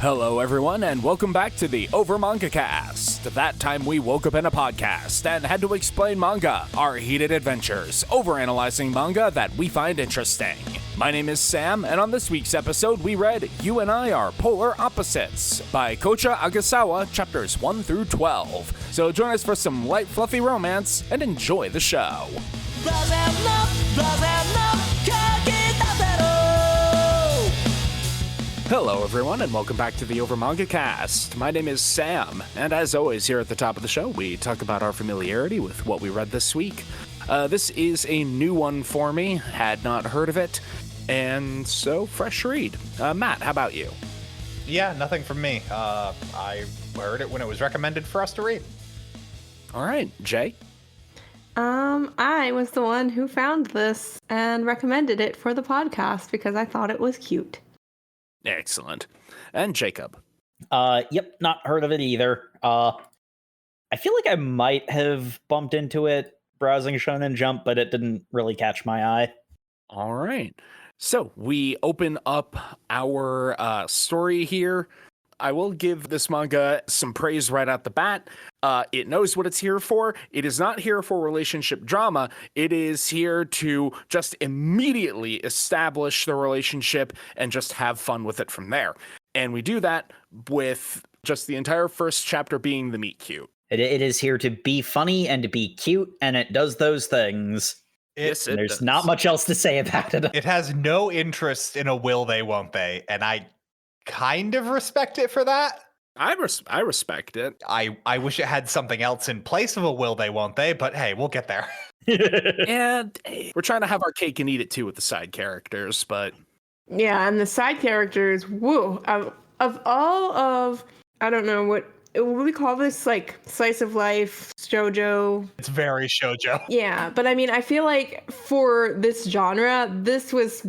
Hello everyone, and welcome back to the Over Manga Cast. That time we woke up in a podcast and had to explain manga, our heated adventures, overanalyzing manga that we find interesting. My name is Sam, and on this week's episode we read You and I Are Polar Opposites by Kōcha Agasawa, chapters 1 through 12. So join us for some light, fluffy romance, and enjoy the show. Hello everyone, and welcome back to the Over Manga Cast. My name is Sam, and as always here at the top of the show, we talk about our familiarity with what we read this week. This is a new one for me, had not heard of it, and so fresh read. Matt, how about you? Yeah, nothing from me. I heard it when it was recommended for us to read. All right, Jay? I was the one who found this and recommended it for the podcast because I thought it was cute. Excellent. And Jacob? Yep, not heard of it either. I feel like I might have bumped into it browsing Shonen Jump, but it didn't really catch my eye. All right. So we open up our story here. I will give this manga some praise right out the bat. It knows what it's here for. It is not here for relationship drama. It is here to just immediately establish the relationship and just have fun with it from there. And we do that with just the entire first chapter being the meet cute. It is here to be funny and to be cute, and it does those things. Yes, it There's does. not much else to say about it. It has no interest in a will they, won't they, and I kind of respect it for that. I respect it. I wish it had something else in place of a will they, won't they, but hey, we'll get there. And we're trying to have our cake and eat it too with the side characters, but Yeah, and the side characters, woo, of all of, I don't know, what we call this, like, slice of life, shoujo. It's very shoujo. Yeah, but I mean, I feel like for this genre, this was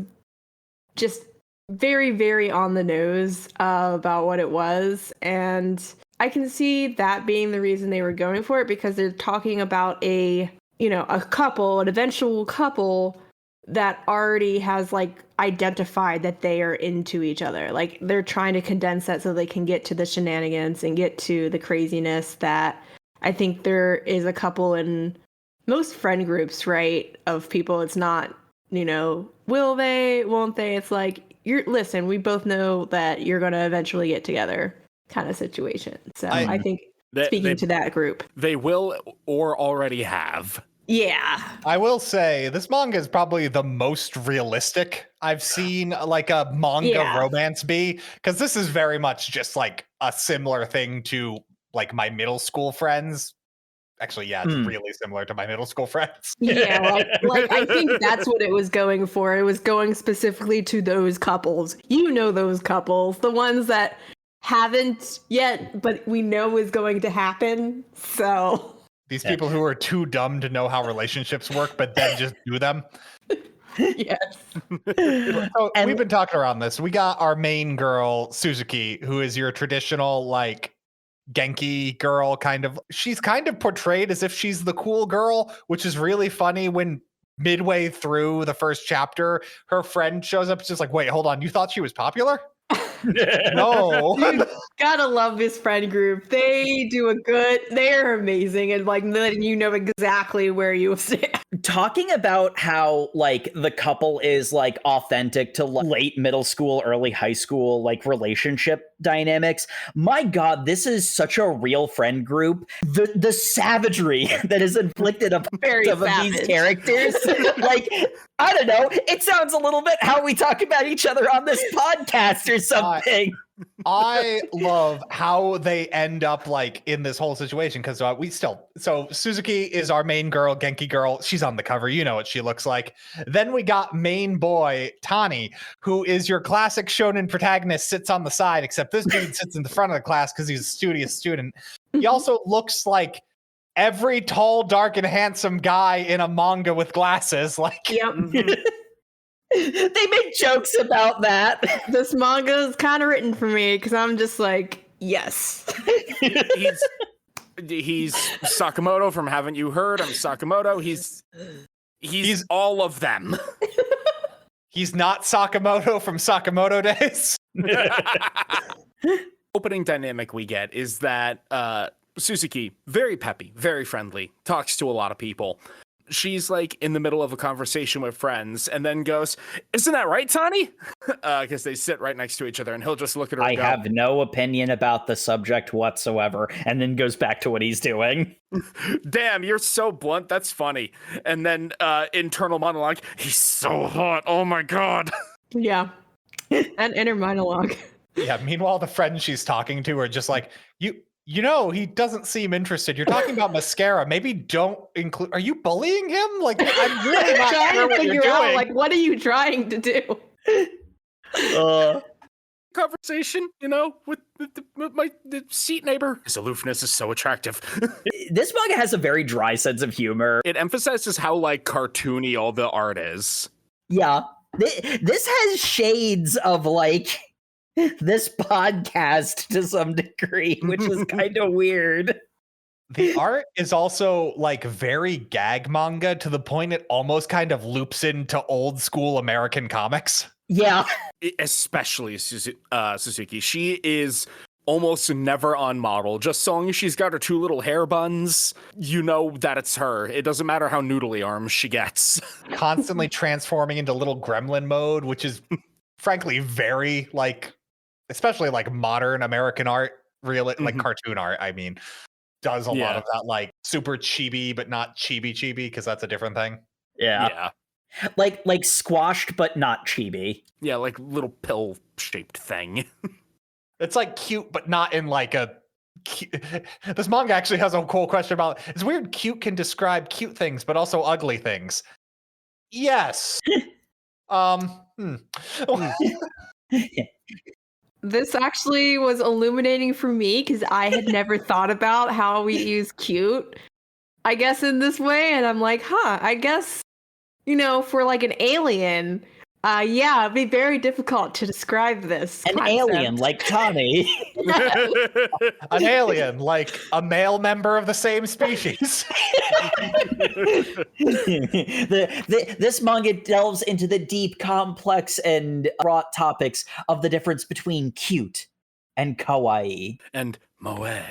just very, very on the nose about what it was. And I can see that being the reason they were going for it, because they're talking about a couple, an eventual couple that already has, like, identified that they are into each other. Like, they're trying to condense that so they can get to the shenanigans and get to the craziness that I think there is a couple in most friend groups, right, of people. It's not, will they, won't they? It's like, listen, we both know that you're going to eventually get together kind of situation. So I think speaking to that group. they will or already have. Yeah. I will say this manga is probably the most realistic I've seen like a manga romance be, because this is very much just like a similar thing to like my middle school friends. Actually, yeah, it's really similar to my middle school friends. Yeah, like I think that's what it was going for. It was going specifically to those couples. Those couples, the ones that haven't yet, but we know is going to happen. So These people who are too dumb to know how relationships work, but then just do them. yes. So we've been talking around this. We got our main girl, Suzuki, who is your traditional, like, Genki girl kind of. She's kind of portrayed as if she's the cool girl, which is really funny when midway through the first chapter, her friend shows up. It's just like, wait, hold on. You thought she was popular? No. Dude, gotta love this friend group. They're amazing, and like letting you know exactly where you stand. Talking about how, like, the couple is, like, authentic to late middle school, early high school, like, relationship dynamics. My God, this is such a real friend group. The savagery that is inflicted upon some of these characters. Like, I don't know. It sounds a little bit how we talk about each other on this podcast or something. I love how they end up like in this whole situation, because so Suzuki is our main girl, Genki girl. She's on the cover. You know what she looks like. Then we got main boy Tani, who is your classic shonen protagonist, sits on the side, except this dude sits in the front of the class because he's a studious student. He also looks like every tall, dark, and handsome guy in a manga with glasses. Like, Yep. They make jokes about that. This manga is kind of written for me because I'm just like, yes. He's Sakamoto from Haven't You Heard? I'm Sakamoto. He's all of them. he's not Sakamoto from Sakamoto Days. opening dynamic we get is that Suzuki, very peppy, very friendly, talks to a lot of people. She's like in the middle of a conversation with friends and then goes, "Isn't that right, Tani?" Because they sit right next to each other, and he'll just look at her and I go, have no opinion about the subject whatsoever, and then goes back to what he's doing. "Damn, you're so blunt. That's funny." And then internal monologue, "He's so hot. Oh my god." Yeah. And inner monologue. Yeah, meanwhile, the friends she's talking to are just like, you know, he doesn't seem interested. You're talking about mascara. Maybe don't include. Are you bullying him? Like, I'm really not trying sure to what you're figure out, doing. like, what are you trying to do? Conversation, with the seat neighbor. His aloofness is so attractive. This manga has a very dry sense of humor. It emphasizes how like cartoony all the art is. Yeah. This has shades of like this podcast to some degree, which is kind of weird. The art is also like very gag manga to the point it almost kind of loops into old school American comics. Yeah. Especially Suzuki. She is almost never on model. Just so long as she's got her two little hair buns, you know that it's her. It doesn't matter how noodly arms she gets. Constantly transforming into little gremlin mode, which is frankly very like, especially like modern American art, like cartoon art, I mean, does a lot of that like super chibi, but not chibi because that's a different thing. Yeah. Like squashed, but not chibi. Yeah, like little pill-shaped thing. It's like cute, but not in like a. This manga actually has a cool question about. It's weird. Cute can describe cute things, but also ugly things. Yes. This actually was illuminating for me because I had never thought about how we use cute, I guess, in this way. And I'm like, I guess, for like an alien, it'd be very difficult to describe this. An alien like Tani. An alien like a male member of the same species. This manga delves into the deep, complex, and fraught topics of the difference between cute and kawaii. And moe.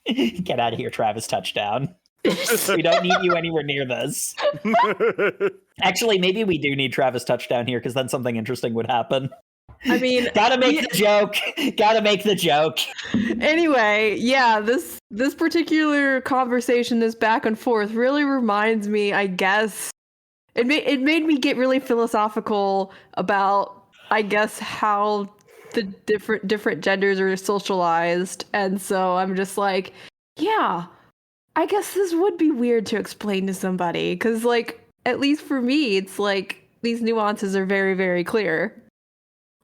Get out of here, Travis Touchdown. We don't need you anywhere near this. Actually, maybe we do need Travis Touchdown here, because then something interesting would happen. I mean, gotta make the joke. Gotta make the joke. Anyway, yeah, this particular conversation, this back and forth, really reminds me, I guess, it made me get really philosophical about, I guess, how the different genders are socialized, and so I'm just like, yeah, I guess this would be weird to explain to somebody, because, like, at least for me, it's like these nuances are very, very clear.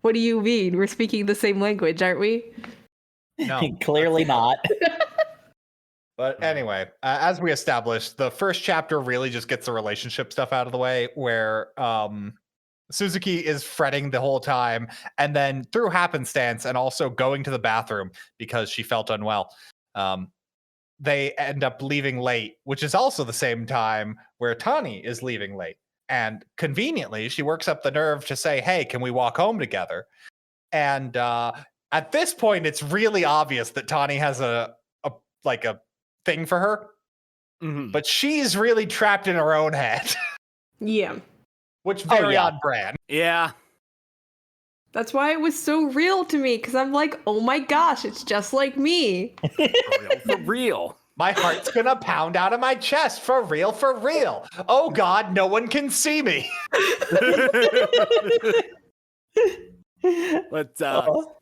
What do you mean? We're speaking the same language, aren't we? No. Clearly not. But anyway, as we established, the first chapter really just gets the relationship stuff out of the way, where Suzuki is fretting the whole time, and then through happenstance and also going to the bathroom because she felt unwell, they end up leaving late, which is also the same time where Tani is leaving late. And conveniently, she works up the nerve to say, "Hey, can we walk home together?" And at this point, it's really obvious that Tani has a thing for her, but she's really trapped in her own head. Yeah. Which very on brand. Yeah. That's why it was so real to me, because I'm like, oh my gosh, it's just like me. For real. My heart's gonna pound out of my chest. For real, for real. Oh God, no one can see me. But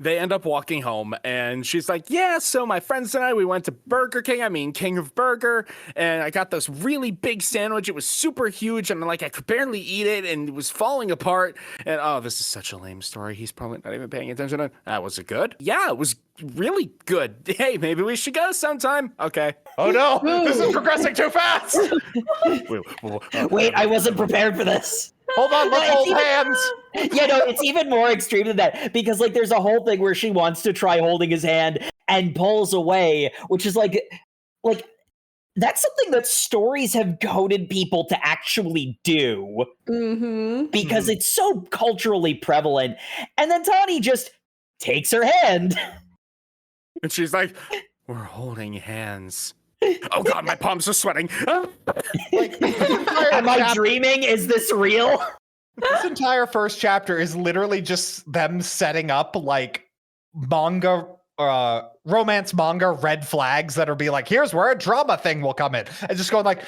they end up walking home, and she's like, yeah, so my friends and I, we went to Burger King, King of Burger, and I got this really big sandwich. It was super huge, and I could barely eat it, and it was falling apart. And oh, this is such a lame story. He's probably not even paying attention to it. Was it good? Yeah, it was really good. Hey, maybe we should go sometime. Okay. Oh no, this is progressing too fast. Wait, I wasn't prepared for this. Hold on, let's hold hands. Yeah, no, it's even more extreme than that, because like there's a whole thing where she wants to try holding his hand and pulls away, which is like that's something that stories have goaded people to actually do, because it's so culturally prevalent. And then Tani just takes her hand. And she's like, we're holding hands. Oh God, my palms are sweating. Like, Am I dreaming? Is this real? this entire first chapter is literally just them setting up like manga, romance manga red flags that are be like, here's where a drama thing will come in, and just going like,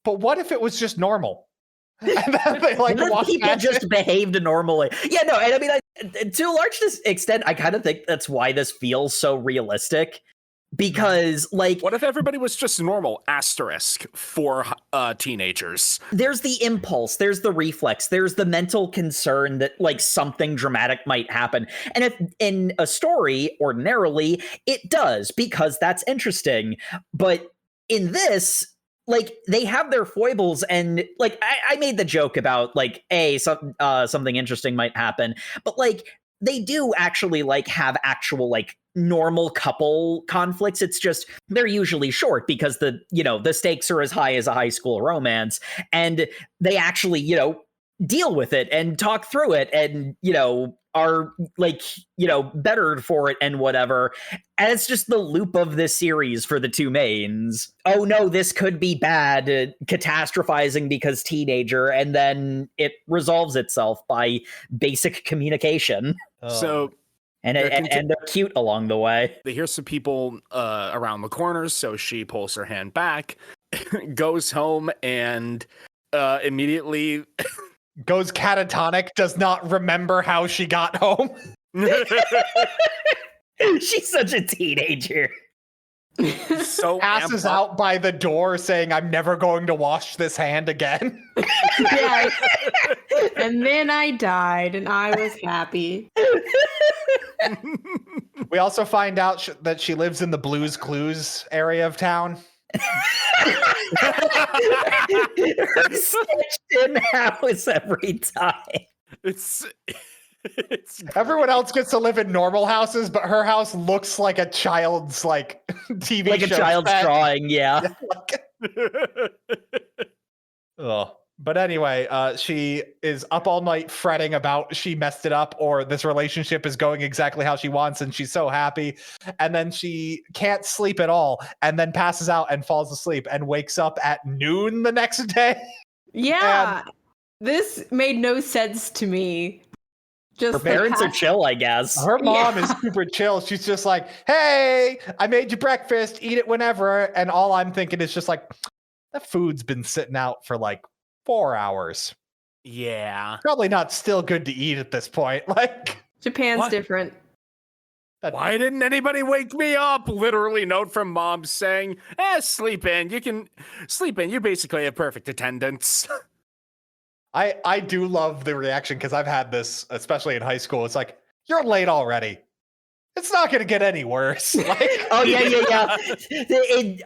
but what if it was just normal? And then they like What if walk people past just it. behaved normally. Yeah, no, and I mean, to a large extent, I kind of think that's why this feels so realistic. Because, like, What if everybody was just normal, asterisk, for teenagers? there's the impulse, there's the reflex, there's the mental concern that, like, something dramatic might happen. And if in a story, ordinarily, it does, because that's interesting. But in this, like, they have their foibles, and like I made the joke about like something interesting might happen, but like they do actually like have actual like normal couple conflicts. It's just they're usually short because the stakes are as high as a high school romance, and they actually deal with it and talk through it, and are like bettered for it and whatever. And it's just the loop of this series for the two mains. Oh no, this could be bad, catastrophizing because teenager, and then it resolves itself by basic communication. So And they're cute along the way. they hear some people around the corners, so she pulls her hand back, goes home, and immediately goes catatonic, does not remember how she got home. She's such a teenager. so Passes amped up. out by the door saying, I'm never going to wash this hand again. Yeah. And then I died, and I was happy. We also find out that she lives in the Blues Clues area of town. Her sketched in house every time. It's Everyone else gets to live in normal houses, but her house looks like a child's like TV Like a show child's set. drawing, yeah. Ugh. But anyway, she is up all night fretting about she messed it up or this relationship is going exactly how she wants, and she's so happy. And then she can't sleep at all, and then passes out and falls asleep and wakes up at noon the next day. Yeah. This made no sense to me. Just Her parents are chill, I guess. Her mom Yeah. is super chill. She's just like, hey, I made you breakfast, eat it whenever. And all I'm thinking is just like, that food's been sitting out for like 4 hours. yeah. Probably not still good to eat at this point. Like, Japan's What? different. Why didn't anybody wake me up? Literally note from mom saying, sleep in. You can sleep in. You basically have perfect attendance. I do love the reaction because I've had this, especially in high school. It's like, you're late already. It's not going to get any worse. Like, Oh, yeah.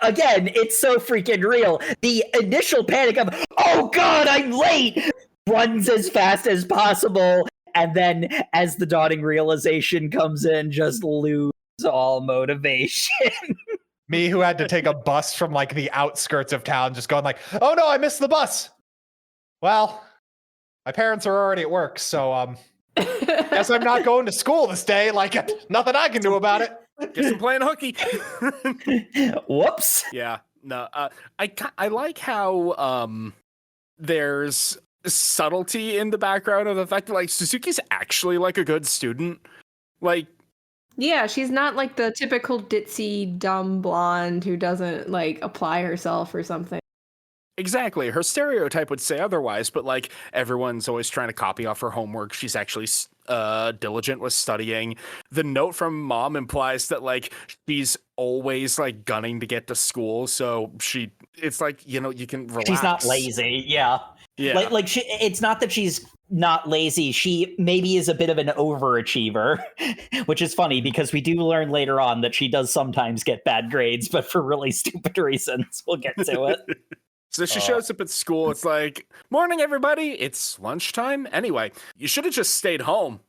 Again, it's so freaking real. The initial panic of, oh God, I'm late, runs as fast as possible. And then as the dawning realization comes in, just lose all motivation. me who had to take a bus from like the outskirts of town, just going like, oh no, I missed the bus. Well, my parents are already at work, so guess I'm not going to school this day. Like, nothing I can do about it. Guess I'm playing hooky. Whoops. Yeah. No. I like how there's subtlety in the background of the fact that like Suzuki's actually like a good student. Like, Yeah, she's not like the typical ditzy, dumb blonde who doesn't like apply herself or something. exactly. Her stereotype would say otherwise, but like everyone's always trying to copy off her homework. She's actually diligent with studying. The note from mom implies that like she's always like gunning to get to school, so it's like, you can relax. She's not lazy. Yeah. Yeah. Like it's not that she's not lazy. She maybe is a bit of an overachiever, which is funny because we do learn later on that she does sometimes get bad grades, but for really stupid reasons. We'll get to it. So she shows up at school. It's like, morning, everybody. It's lunchtime. Anyway, you should have just stayed home.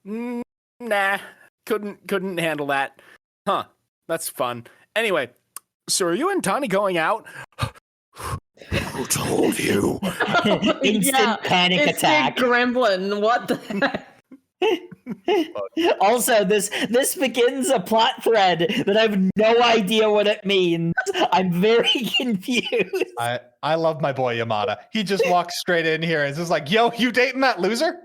Nah, couldn't handle that. Huh, that's fun. Anyway, so are you and Tani going out? Who told you? Instant panic It's attack. Big Gremlin. What the heck? Also, this begins a plot thread that I have no idea what it means. I'm very confused. I love my boy Yamada. He just walks straight in here and is just like, "Yo, you dating that loser?"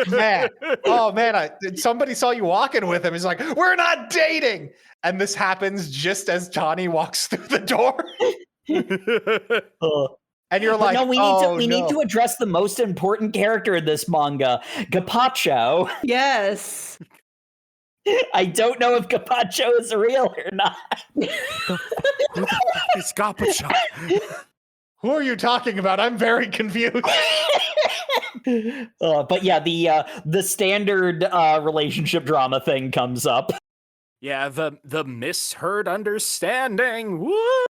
Man, oh man, somebody saw you walking with him. He's like, "We're not dating," and this happens just as Johnny walks through the door. And you're like, no, we need to address the most important character in this manga, Gazpacho. Yes. I don't know if Gazpacho is real or not. It's Gazpacho. Who are you talking about? I'm very confused. But yeah, the standard relationship drama thing comes up. Yeah, the misheard understanding. Woo!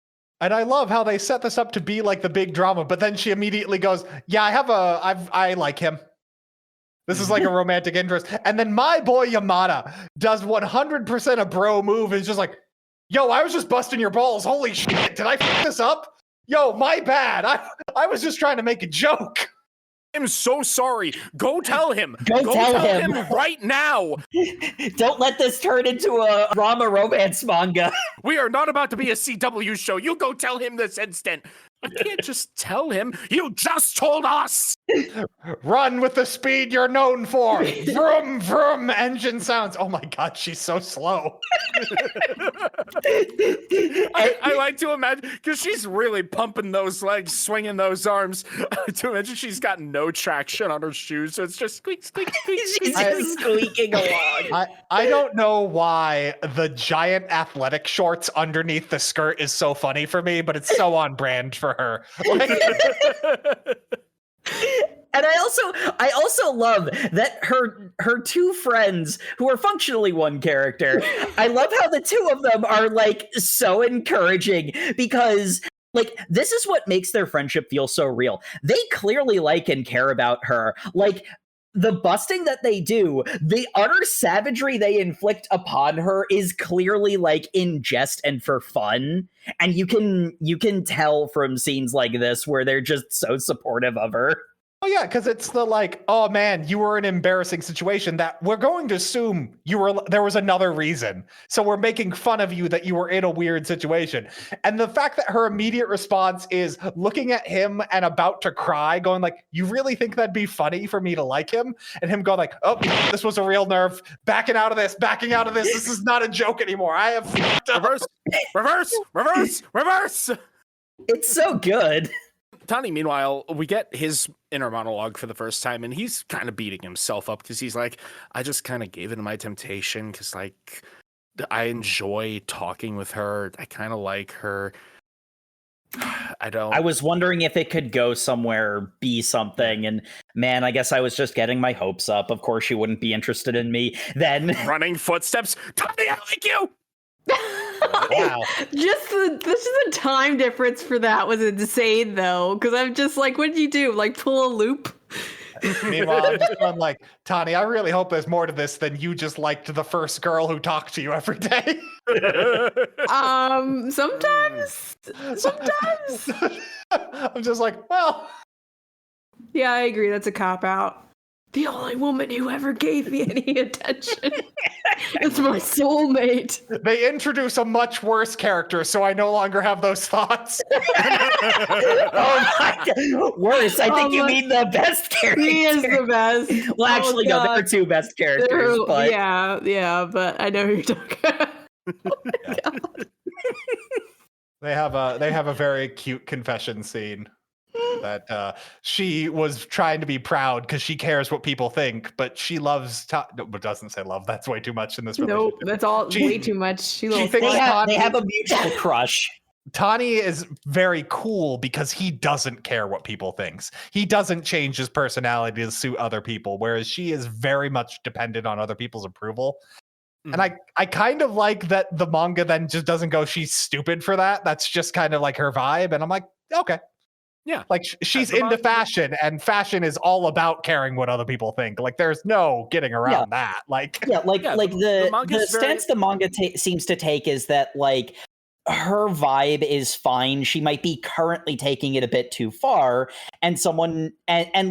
And I love how they set this up to be like the big drama, but then she immediately goes, "Yeah, I like him. This is like a romantic interest." And then my boy Yamada does 100% a bro move and is just like, "Yo, I was just busting your balls. Holy shit, did I fuck this up? Yo, my bad. I was just trying to make a joke." I'm so sorry. Go tell him. Go tell him right now. Don't let this turn into a drama romance manga. We are not about to be a CW show. You go tell him this instant. I can't just tell him. You just told us. Run with the speed you're known for. Vroom, vroom, engine sounds. Oh my God, she's so slow. I like to imagine, because she's really pumping those legs, swinging those arms. To imagine she's got no traction on her shoes, so it's just squeak, squeak, squeak. She's just squeaking along. I don't know why the giant athletic shorts underneath the skirt is so funny for me, but it's so on brand for her. Like, and I also love that her two friends, who are functionally one character, I love how the two of them are like so encouraging, because like this is what makes their friendship feel so real. They clearly like and care about her. Like the busting that they do, the utter savagery they inflict upon her is clearly like in jest and for fun. And you can tell from scenes like this where they're just so supportive of her. oh yeah, because it's the like, "Oh man, you were in an embarrassing situation that we're going to assume there was another reason. So we're making fun of you that you were in a weird situation." And the fact that her immediate response is looking at him and about to cry, going like, "You really think that'd be funny for me to like him?" And him going like, "Oh, this was a real nerve. Backing out of this. This is not a joke anymore. I have reverse. It's so good. Tani, meanwhile, we get his inner monologue for the first time, and he's kind of beating himself up because he's like, "I just kind of gave in to my temptation because, like, I enjoy talking with her. I kind of like her. I was wondering if it could go somewhere, be something, and man, I guess I was just getting my hopes up. Of course, she wouldn't be interested in me then." Running footsteps. Tani, I like you. Wow. Just the time difference for that was insane, though, because I'm just like, what did you do? Like pull a loop? Meanwhile, I'm just going like, "Tani, I really hope there's more to this than you just liked the first girl who talked to you every day." Sometimes. I'm just like, well. Yeah, I agree. That's a cop out. The only woman who ever gave me any attention. It's my soulmate. They introduce a much worse character, so I no longer have those thoughts. Oh my God. Worse. I think you mean the best character. He is the best. Well, actually, no, there are two best characters. But... Yeah, but I know who you're talking about. Oh my God. They have a very cute confession scene that she was trying to be proud because she cares what people think, but she loves but doesn't say love. That's way too much in this relationship. Nope, that's all way too much. She thinks they have a mutual crush. Tani is very cool because he doesn't care what people thinks. He doesn't change his personality to suit other people, whereas she is very much dependent on other people's approval. And I kind of like that the manga then just doesn't go, "She's stupid for that." That's just kind of like her vibe. And I'm like, okay. Yeah. Like she's into fashion, and fashion is all about caring what other people think. Like there's no getting around that. Like, the stance the manga seems to take is that like her vibe is fine. She might be currently taking it a bit too far, and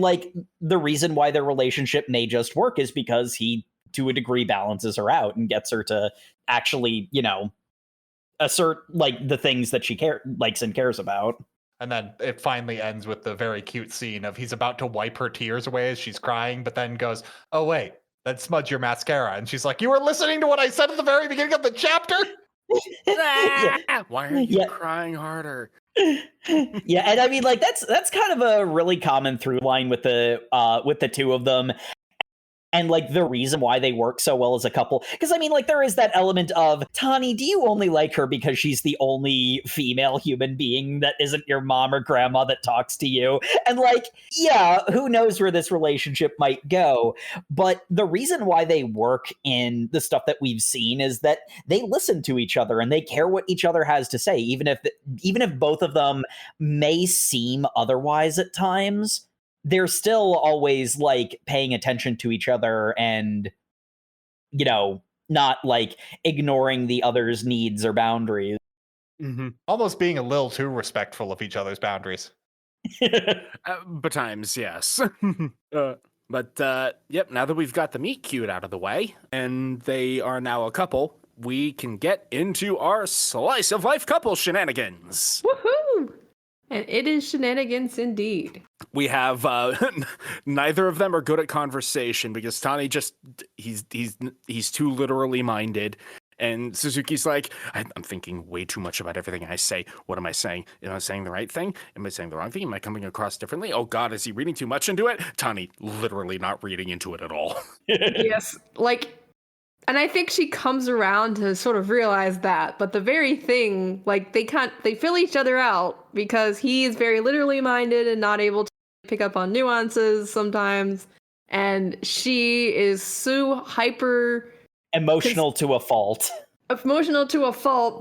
like the reason why their relationship may just work is because he, to a degree, balances her out and gets her to actually, assert like the things that she likes and cares about. And then it finally ends with the very cute scene of he's about to wipe her tears away as she's crying, but then goes, "Oh wait, that smudged your mascara." And she's like, "You were listening to what I said at the very beginning of the chapter?" Why are you crying harder? Yeah, and I mean, like that's kind of a really common through line with the two of them. And like the reason why they work so well as a couple, because I mean, like there is that element of, Tani, do you only like her because she's the only female human being that isn't your mom or grandma that talks to you? And like, yeah, who knows where this relationship might go? But the reason why they work in the stuff that we've seen is that they listen to each other and they care what each other has to say, even if both of them may seem otherwise at times. They're still always like paying attention to each other and, not like ignoring the other's needs or boundaries. Mm-hmm. Almost being a little too respectful of each other's boundaries. But times, yes. Yep, now that we've got the meet cute out of the way, and they are now a couple, we can get into our slice of life couple shenanigans. Woohoo! And it is shenanigans indeed. We have neither of them are good at conversation because Tani he's too literally minded, and Suzuki's like, I'm thinking way too much about everything I say. What am I saying? Am I saying the right thing? Am I saying the wrong thing? Am I coming across differently? Oh God, is he reading too much into it? Tani literally not reading into it at all. Yes, and I think she comes around to sort of realize that, but the very thing, like they fill each other out because he is very literally minded and not able to pick up on nuances sometimes, and she is so hyper emotional to a fault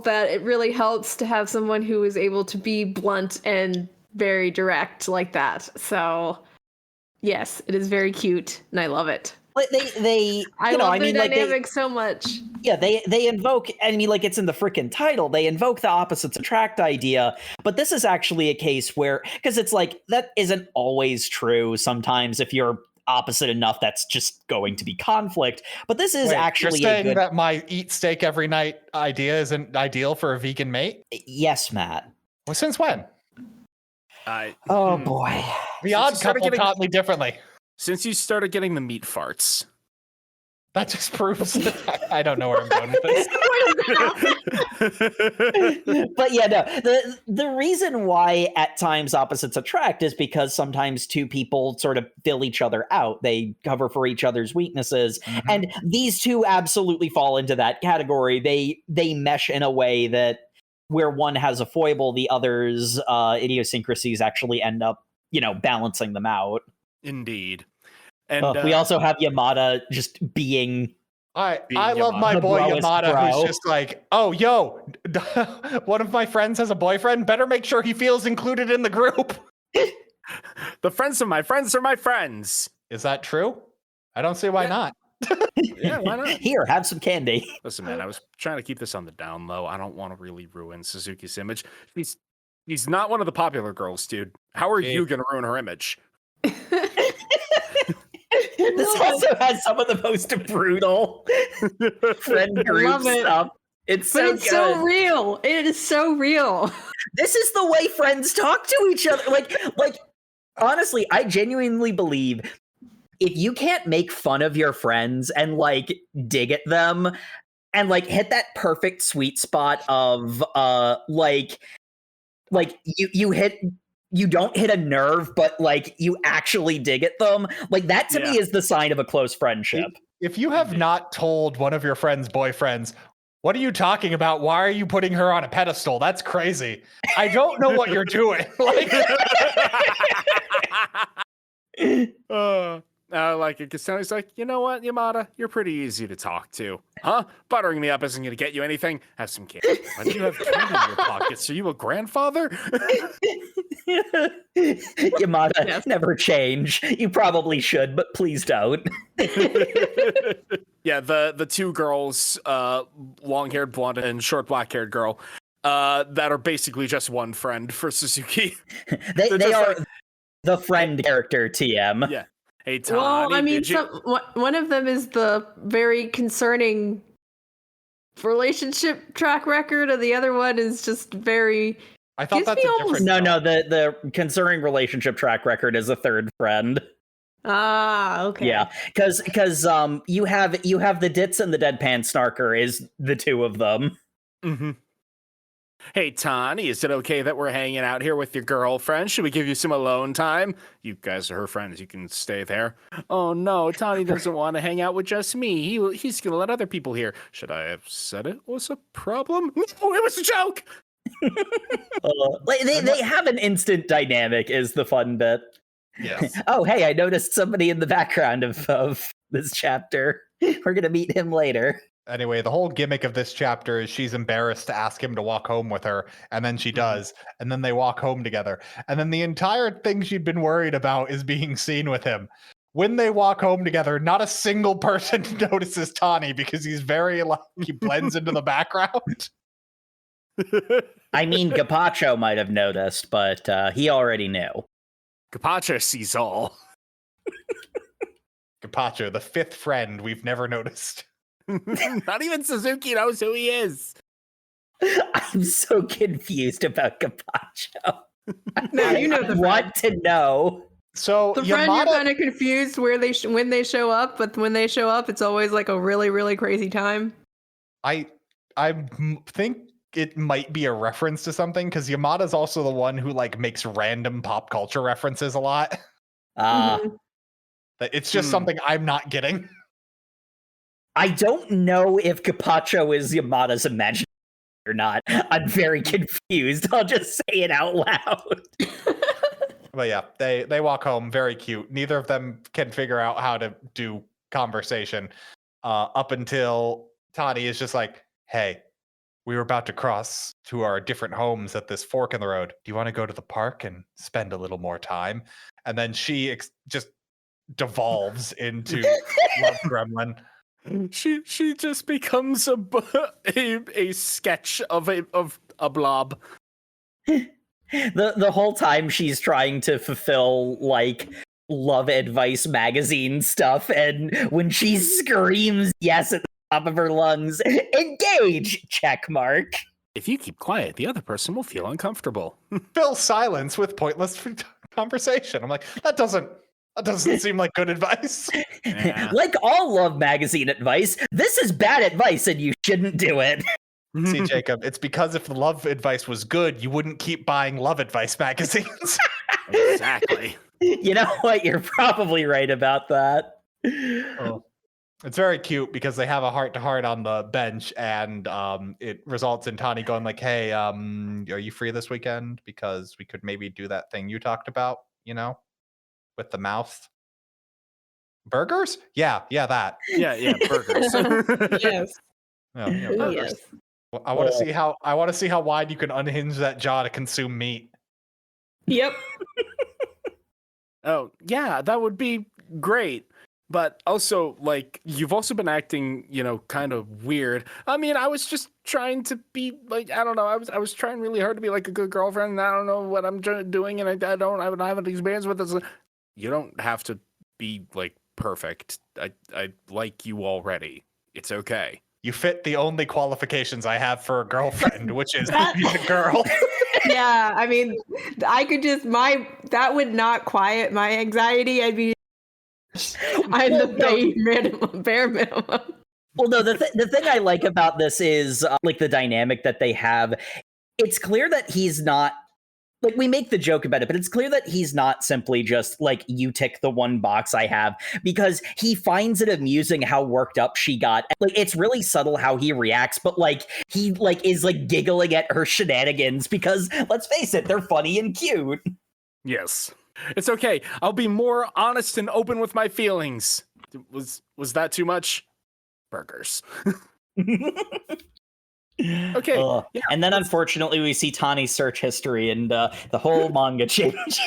that it really helps to have someone who is able to be blunt and very direct like that. So yes, it is very cute and I love it. I love their dynamic so much. Yeah, they invoke, I mean, like it's in the freaking title, they invoke the opposites attract idea, but this is actually a case where, because it's like, that isn't always true. Sometimes if you're opposite enough, that's just going to be conflict. But this is actually you're saying that my eat steak every night idea isn't ideal for a vegan mate? Yes, Matt. Well, since when? Oh boy. The Odd Couple taught me differently. Since you started getting the meat farts. That just proves I don't know where I'm going with this. But yeah, no. The reason why at times opposites attract is because sometimes two people sort of fill each other out. They cover for each other's weaknesses. Mm-hmm. And these two absolutely fall into that category. They mesh in a way that where one has a foible, the other's idiosyncrasies actually end up, balancing them out. Indeed. And we also have Yamada just being I love my boy Yamada, who's just like, oh, yo, one of my friends has a boyfriend. Better make sure he feels included in the group. The friends of my friends are my friends. Is that true? I don't see why not. Yeah, why not? Here, have some candy. Listen, man, I was trying to keep this on the down low. I don't want to really ruin Suzuki's image. He's not one of the popular girls, dude. How are you going to ruin her image? This also has some of the most brutal friend group stuff. It's so real. It is so real. This is the way friends talk to each other. Like honestly, I genuinely believe if you can't make fun of your friends and like dig at them and like hit that perfect sweet spot of you don't hit a nerve, but like you actually dig at them. Like that to me is the sign of a close friendship. If you have not told one of your friends' boyfriends, what are you talking about? Why are you putting her on a pedestal? That's crazy. I don't know what you're doing. Like it, because he's like, you know what, Yamada, you're pretty easy to talk to, huh? Buttering me up isn't going to get you anything. Have some candy. Why do you have candy in your pockets? Are you a grandfather? Yamada, never change. You probably should, but please don't. Yeah, the two girls, long-haired blonde and short black-haired girl, that are basically just one friend for Suzuki. they just are like- the friend character, TM. Yeah. Hey, Tani, Well, I mean, did you... one of them is the very concerning relationship track record, and the other one is just very. I thought Gives that's me a almost- different. No, the concerning relationship track record is a third friend. Ah, okay. Yeah, because you have the Ditz and the Deadpan Snarker is the two of them. Mm-hmm. Hey, Tani, is it okay that we're hanging out here with your girlfriend? Should we give you some alone time? You guys are her friends. You can stay there. Oh, no, Tani doesn't want to hang out with just me. He's going to let other people hear. Should I have said it was a problem? No, it was a joke! They have an instant dynamic is the fun bit. Yes. Oh, hey, I noticed somebody in the background of this chapter. We're going to meet him later. Anyway, the whole gimmick of this chapter is she's embarrassed to ask him to walk home with her, and then she does, and then they walk home together. And then the entire thing she'd been worried about is being seen with him. When they walk home together, not a single person notices Tani because he's very like he blends into the background. I mean, Gapacho might have noticed, but he already knew. Kapacha sees all. Gapacho, the fifth friend we've never noticed. Not even Suzuki knows who he is. I'm so confused about Gapacho. No, you know I the want to know. So The friend, Yamada, you're kind of confused where when they show up, but when they show up, it's always like a really, really crazy time. I think it might be a reference to something because Yamada's also the one who like makes random pop culture references a lot. Mhm. It's just something I'm not getting. I don't know if Gapacho is Yamada's imagination or not. I'm very confused. I'll just say it out loud. But yeah, they walk home very cute. Neither of them can figure out how to do conversation up until Tani is just like, hey, we were about to cross to our different homes at this fork in the road. Do you want to go to the park and spend a little more time? And then she just devolves into Love Gremlin. She just becomes a sketch of a blob. The whole time she's trying to fulfill like love advice magazine stuff, and when she screams yes at the top of her lungs, engage, check mark. If you keep quiet, the other person will feel uncomfortable. Fill silence with pointless conversation. I'm like, that doesn't seem like good advice. Yeah. Like all love magazine advice, this is bad advice and you shouldn't do it. See, Jacob, it's because if the love advice was good, you wouldn't keep buying love advice magazines. Exactly. You know what? You're probably right about that. Oh. It's very cute because they have a heart-to-heart on the bench, and it results in Tani going like, hey, are you free this weekend? Because we could maybe do that thing you talked about, with the mouth. Burgers? Yeah, that. Yeah, burgers. Yes. Yeah, Ooh, burgers. yes. I want to see how wide you can unhinge that jaw to consume meat. Yep. Oh, yeah, that would be great. But also, like, you've also been acting, kind of weird. I mean, I was just trying to be, like, I don't know. I was trying really hard to be, like, a good girlfriend. And I don't know what I'm doing, and I don't have an experience with this. You don't have to be, like, perfect. I like you already. It's okay. You fit the only qualifications I have for a girlfriend, which is be a girl. Yeah, I mean, I could just that would not quiet my anxiety. I'm the bare minimum. Well, no, the thing I like about this is like the dynamic that they have. It's clear that he's not like, we make the joke about it, but it's clear that he's not simply just like, you tick the one box I have, because he finds it amusing how worked up she got. Like, it's really subtle how he reacts, but like he like is like giggling at her shenanigans because let's face it, they're funny and cute. Yes. It's okay. I'll be more honest and open with my feelings. Was that too much? Burgers. Okay. Yeah. And then unfortunately we see Tani's search history and the whole manga changes.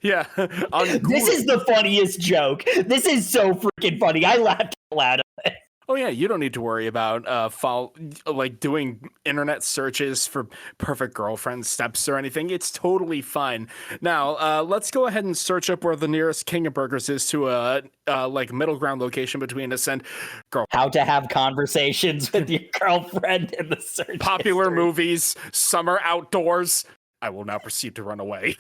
Yeah. This is the funniest joke. This is so freaking funny. I laughed out loud. Oh yeah, you don't need to worry about doing internet searches for perfect girlfriend steps or anything. It's totally fine. Now, let's go ahead and search up where the nearest King of Burgers is to a middle ground location between us and How to have conversations with your girlfriend in the search popular history. movies, summer outdoors. I will now proceed to run away.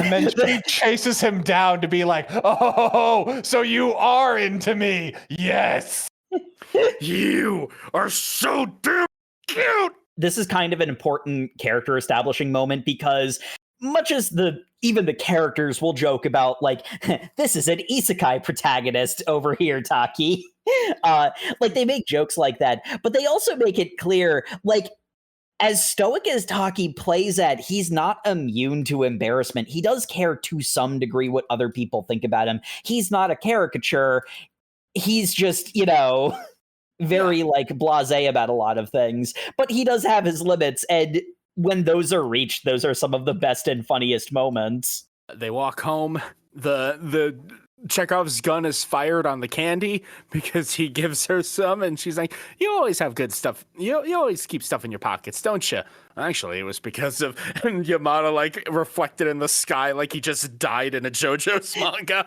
And then she chases him down to be like, oh, so you are into me. Yes. You are so damn cute. This is kind of an important character establishing moment because much as even the characters will joke about like, this is an isekai protagonist over here, Taki. Like they make jokes like that, but they also make it clear, like, as stoic as Taki plays at, he's not immune to embarrassment. He does care to some degree what other people think about him. He's not a caricature. He's just, very like blasé about a lot of things. But he does have his limits, and when those are reached, those are some of the best and funniest moments. They walk home. The Chekhov's gun is fired on the candy because he gives her some, and she's like, "You always have good stuff. You always keep stuff in your pockets, don't you?" Actually, it was because of and Yamada like reflected in the sky like he just died in a JoJo's manga.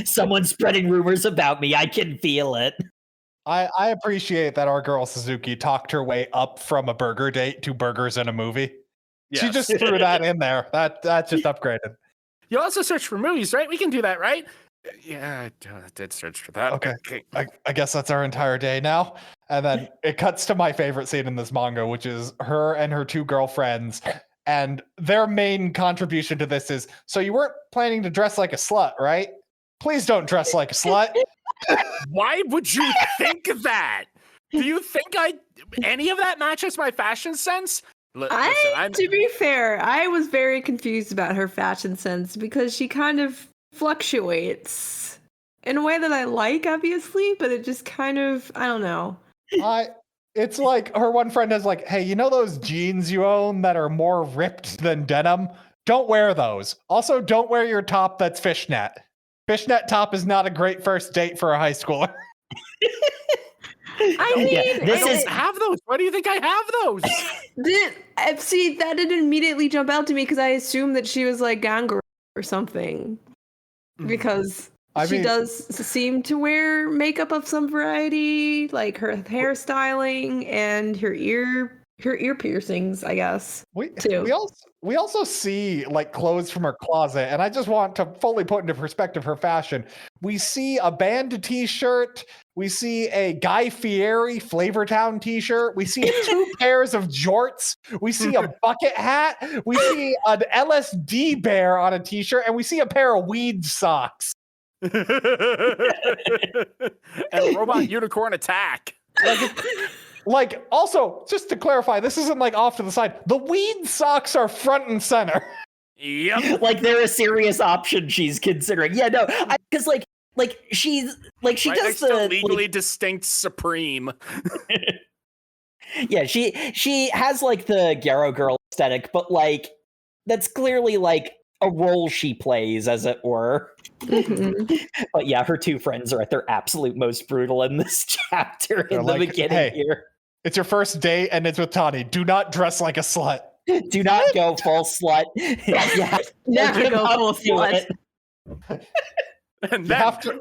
Someone's spreading rumors about me. I can feel it. I appreciate that our girl Suzuki talked her way up from a burger date to burgers in a movie. Yes. She just threw that in there. That's just upgraded. You also search for movies, right? We can do that, right? Yeah, I did search for that. Okay. I guess that's our entire day now. And then it cuts to my favorite scene in this manga, which is her and her two girlfriends. And their main contribution to this is, so you weren't planning to dress like a slut, right? Please don't dress like a slut. Why would you think that? Do you think any of that matches my fashion sense? To be fair, I was very confused about her fashion sense because she kind of fluctuates in a way that I like, obviously, but it just kind of, I don't know. It's like her one friend is like, hey, you know those jeans you own that are more ripped than denim? Don't wear those. Also, don't wear your top that's fishnet. Fishnet top is not a great first date for a high schooler. I mean, have those. Why do you think I have those? See, that didn't immediately jump out to me because I assumed that she was like Gangra or something. Because she does seem to wear makeup of some variety, like her hairstyling and her ear piercings, I guess. We also see like clothes from her closet, and I just want to fully put into perspective her fashion. We see a band t-shirt. We see a Guy Fieri Flavortown t-shirt. We see 2 pairs of jorts. We see a bucket hat. We see an LSD bear on a t-shirt, and we see a pair of weed socks. And robot unicorn attack. Like, also, just to clarify, this isn't like off to the side. The weed socks are front and center. Yep. Like they're a serious option she's considering. Yeah, no, because she does the legally distinct Supreme. Yeah, she has like the Garo girl aesthetic, but like that's clearly like a role she plays, as it were. But yeah, her 2 friends are at their absolute most brutal in this chapter in the beginning here. It's your first date and it's with Tani. Do not dress like a slut. Do not go full slut. Yeah, never go full slut. And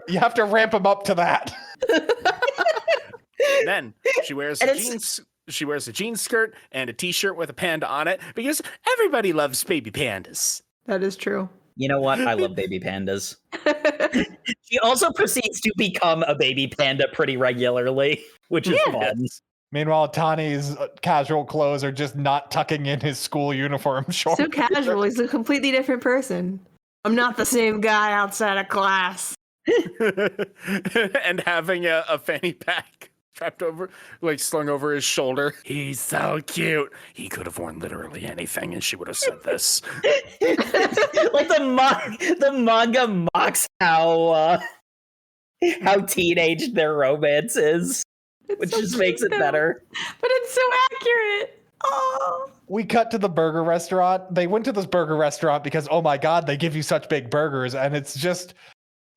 you have to ramp him up to that. Then she wears jeans. She wears a jean skirt and a t-shirt with a panda on it because everybody loves baby pandas. That is true. You know what? I love baby pandas. She also proceeds to become a baby panda pretty regularly, which is fun. Meanwhile, Tani's casual clothes are just not tucking in his school uniform shorts. So casual. He's a completely different person. I'm not the same guy outside of class. And having a fanny pack strapped over, like slung over his shoulder. He's so cute. He could have worn literally anything and she would have said this. Like the manga mocks how teenage their romance is, which so just makes it better. But it's so accurate. Oh. We cut to the burger restaurant. They went to this burger restaurant because, oh my God, they give you such big burgers. And it's just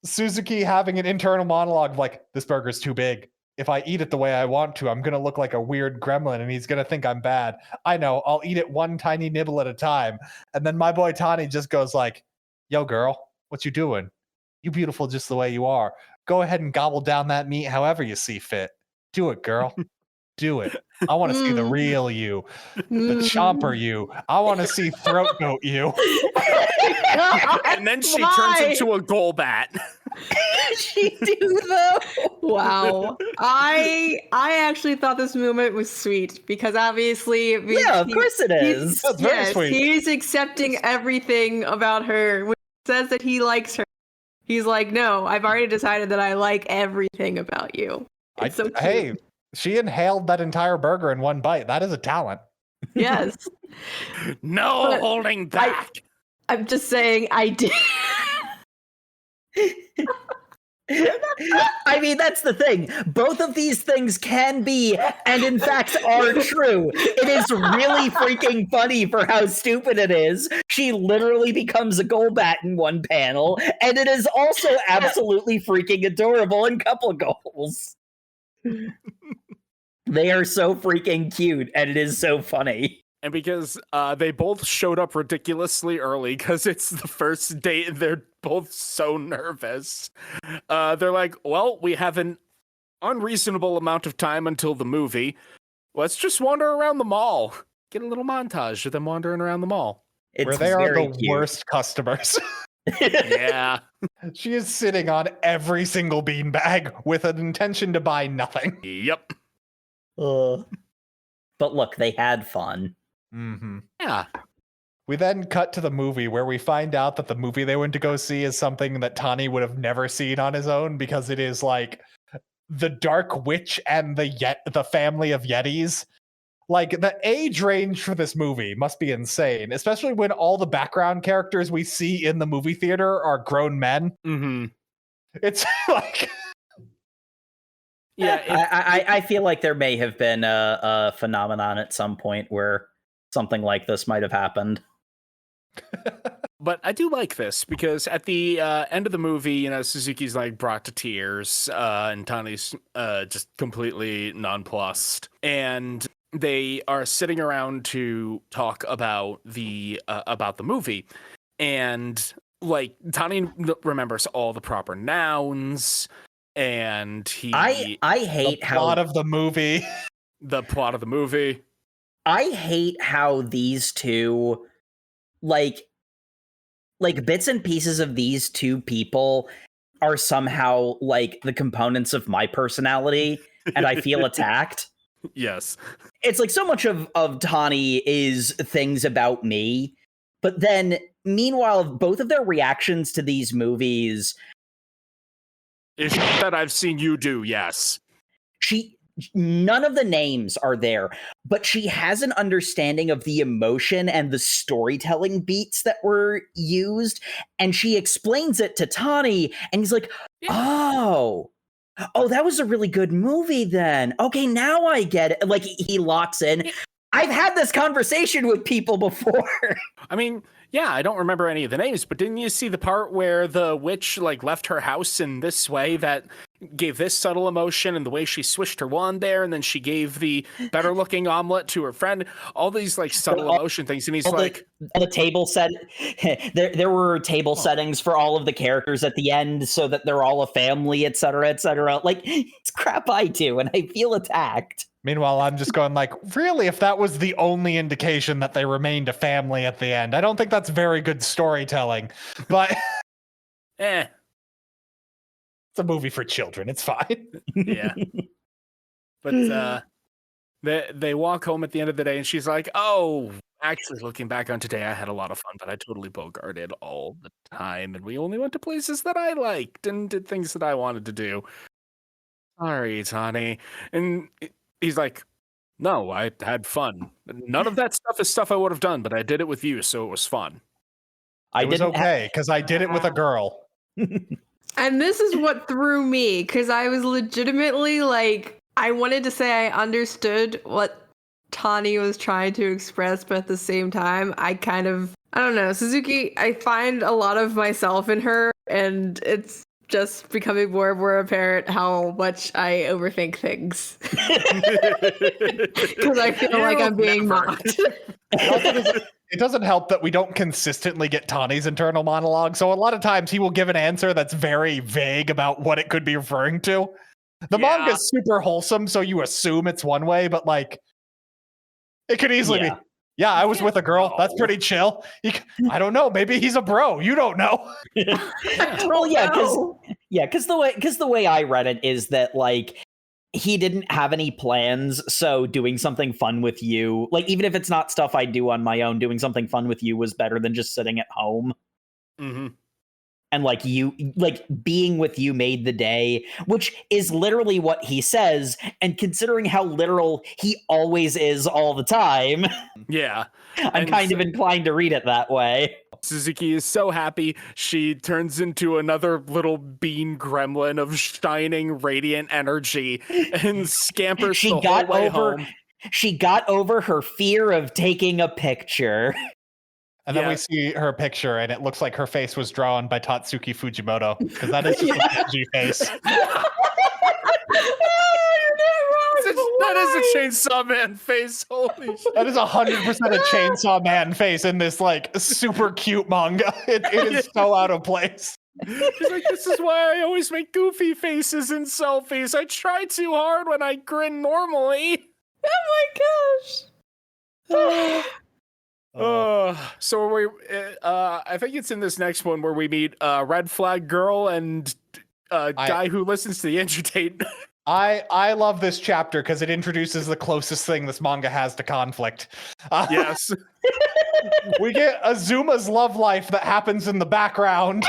Suzuki having an internal monologue of like, this burger's too big. If I eat it the way I want to, I'm going to look like a weird gremlin and he's going to think I'm bad. I know, I'll eat it one tiny nibble at a time. And then my boy Tani just goes like, yo, girl, what you doing? You beautiful just the way you are. Go ahead and gobble down that meat however you see fit. Do it, girl. Do it. I want to see the real you, the chomper you. I want to see throat goat you. And then she turns into a Golbat. She do though. Wow. I actually thought this moment was sweet because obviously Yeah, of course it is. That's very yes, sweet. he's accepting everything about her. When he says that he likes her, he's like, no, I've already decided that I like everything about you. It's so cute. Hey, she inhaled that entire burger in one bite. That is a talent. Yes. No But holding back. I'm just saying I did. I mean, that's the thing. Both of these things can be, and in fact are true. It is really freaking funny for how stupid it is. She literally becomes a Golbat in one panel, and it is also absolutely freaking adorable in couple goals. They are so freaking cute, and it is so funny. And because they both showed up ridiculously early because it's the first date and they're both so nervous. They're like, well, we have an unreasonable amount of time until the movie. Let's just wander around the mall. Get a little montage of them wandering around the mall. It's Where they are very the cute. worst customers. Yeah. She is sitting on every single beanbag with an intention to buy nothing. Yep. But look, they had fun. Mm-hmm. Yeah. We then cut to the movie where we find out that the movie they went to go see is something that Tani would have never seen on his own because it is like the Dark Witch and the family of Yetis. Like the age range for this movie must be insane, especially when all the background characters we see in the movie theater are grown men. Mm-hmm. It's like... Yeah. I feel like there may have been a phenomenon at some point where something like this might have happened. But I do like this because at the end of the movie, you know, Suzuki's like brought to tears and Tani's just completely nonplussed. And they are sitting around to talk about the movie. And like Tani remembers all the proper nouns. And I hate how plot of the movie. The plot of the movie. I hate how these two, like bits and pieces of these two people are somehow like the components of my personality, and I feel attacked. Yes. It's like so much of Tani is things about me, but then meanwhile, both of their reactions to these movies It's that I've seen you do, yes. None of the names are there, but she has an understanding of the emotion and the storytelling beats that were used, and she explains it to Tani, and he's like, oh, that was a really good movie then. Okay, now I get it. Like, he locks in. I've had this conversation with people before. I mean, yeah, I don't remember any of the names, but didn't you see the part where the witch like left her house in this way that gave this subtle emotion, and the way she swished her wand there, and then she gave the better looking omelet to her friend, all these like subtle emotion things, and he's like the table set there were table settings for all of the characters at the end so that they're all a family, etc., etc. Like, it's crap I do, and I feel attacked. Meanwhile, I'm just going like, really, if that was the only indication that they remained a family at the end, I don't think that's very good storytelling. But it's a movie for children. It's fine. Yeah. But they walk home at the end of the day, and she's like, oh, actually, looking back on today, I had a lot of fun, but I totally bogarted all the time, and we only went to places that I liked and did things that I wanted to do. Sorry, Tani. And he's like, no, I had fun. None of that stuff is stuff I would have done, but I did it with you, so it was fun. It was okay, because I did it with a girl. And this is what threw me, because I was legitimately like, I wanted to say I understood what Tani was trying to express, but at the same time, I don't know, Suzuki, I find a lot of myself in her, and it's just becoming more and more apparent how much I overthink things. Because I feel like I'm being mocked. It doesn't help that we don't consistently get Tani's internal monologue. So a lot of times he will give an answer that's very vague about what it could be referring to. The manga is super wholesome, so you assume it's one way, but like it could easily be. Yeah, I was with a girl. That's pretty chill. I don't know. Maybe he's a bro. You don't know. Because the way I read it is that like he didn't have any plans, so doing something fun with you, like even if it's not stuff I do on my own, doing something fun with you was better than just sitting at home. Mm-hmm. And like being with you made the day, which is literally what he says. And considering how literal he always is all the time, yeah, I'm kind of inclined to read it that way. Suzuki is so happy. She turns into another little bean gremlin of shining, radiant energy and scampers the whole way home. She got over her fear of taking a picture. And then we see her picture, and it looks like her face was drawn by Tatsuki Fujimoto, because that is just a Genji face. That is a Chainsaw Man face. Holy shit. That is 100% a Chainsaw Man face in this like super cute manga. It is so out of place. She's like, this is why I always make goofy faces in selfies. I try too hard when I grin normally. Oh my gosh. So I think it's in this next one where we meet Red Flag Girl and guy who listens to the Andrew Tate. I love this chapter because it introduces the closest thing this manga has to conflict. Yes. We get Azuma's love life that happens in the background.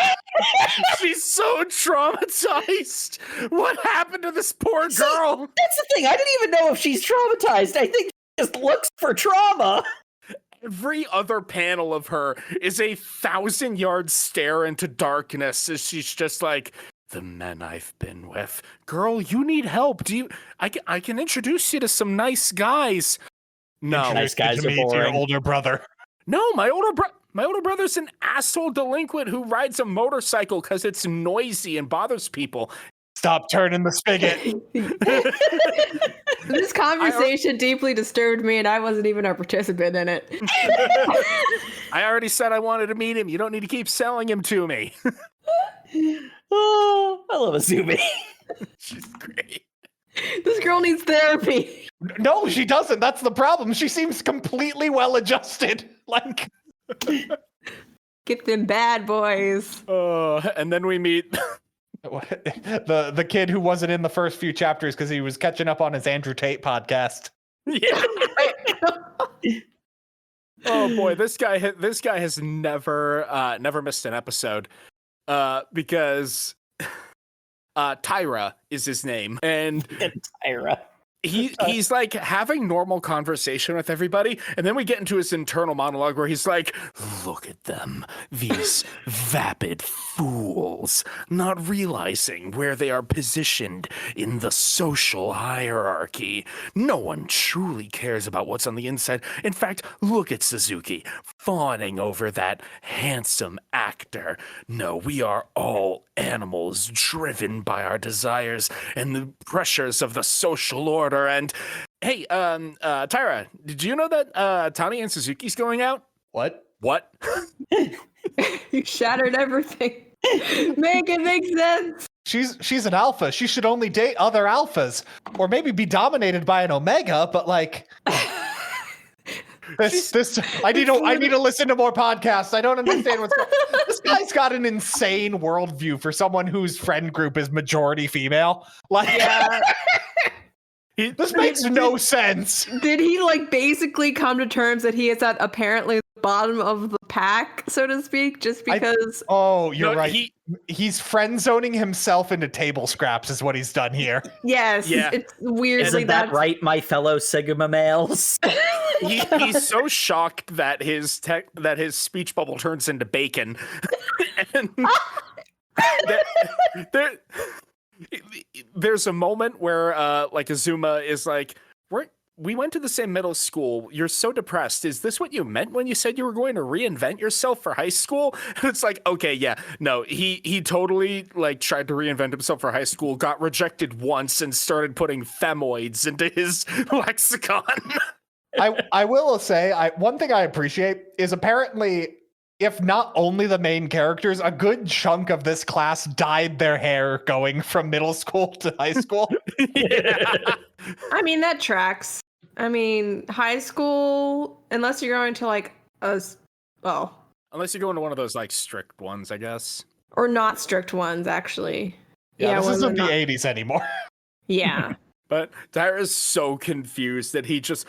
She's so traumatized. What happened to this poor girl? That's the thing. I didn't even know if she's traumatized. I think she just looks for trauma. Every other panel of her is a 1,000-yard stare into darkness as she's just like, the men I've been with. Girl, you need help. I can introduce you to some nice guys. No. Nice guys are boring. To your older brother. No, my older brother's an asshole delinquent who rides a motorcycle because it's noisy and bothers people. Stop turning the spigot. This conversation deeply disturbed me, and I wasn't even a participant in it. I already said I wanted to meet him. You don't need to keep selling him to me. Oh, I love Azumi. She's great. This girl needs therapy. No, she doesn't. That's the problem. She seems completely well adjusted. Like, get them bad boys. And then we meet the kid who wasn't in the first few chapters because he was catching up on his Andrew Tate podcast. Yeah. Oh boy, this guy has never missed an episode. Because Tyra is his name, and Tyra. He's like having normal conversation with everybody, and then we get into his internal monologue where he's like, look at them, these vapid fools, not realizing where they are positioned in the social hierarchy. No one truly cares about what's on the inside. In fact, look at Suzuki, fawning over that handsome actor. No, we are all animals driven by our desires and the pressures of the social order. And hey, Tyra, did you know that Tani and Suzuki's going out? What? You shattered everything. Make it make sense. She's an alpha. She should only date other alphas, or maybe be dominated by an omega. But like, I need to listen to more podcasts. I don't understand what's going on. This guy's got an insane worldview for someone whose friend group is majority female. Like, this makes no sense. Did he like basically come to terms that he is at apparently the bottom of the pack, so to speak, just because? You're right. He's friend zoning himself into table scraps is what he's done here. Yes, yeah. It's weirdly. Isn't that right, my fellow Sigma males? He's so shocked that his speech bubble turns into bacon, and there's a moment where like Azuma is like, we went to the same middle school. You're so depressed. Is this what you meant when you said you were going to reinvent yourself for high school? It's like, okay, yeah, no, he totally like tried to reinvent himself for high school, got rejected once, and started putting femoids into his lexicon. I will say, one thing I appreciate is apparently, if not only the main characters, a good chunk of this class dyed their hair going from middle school to high school. Yeah. I mean, that tracks. I mean, high school, unless you're going to like Unless you go into one of those like strict ones, I guess. or not strict ones, actually. Yeah, this when isn't the they're not- 80s anymore. Yeah. But Tyra is so confused that he just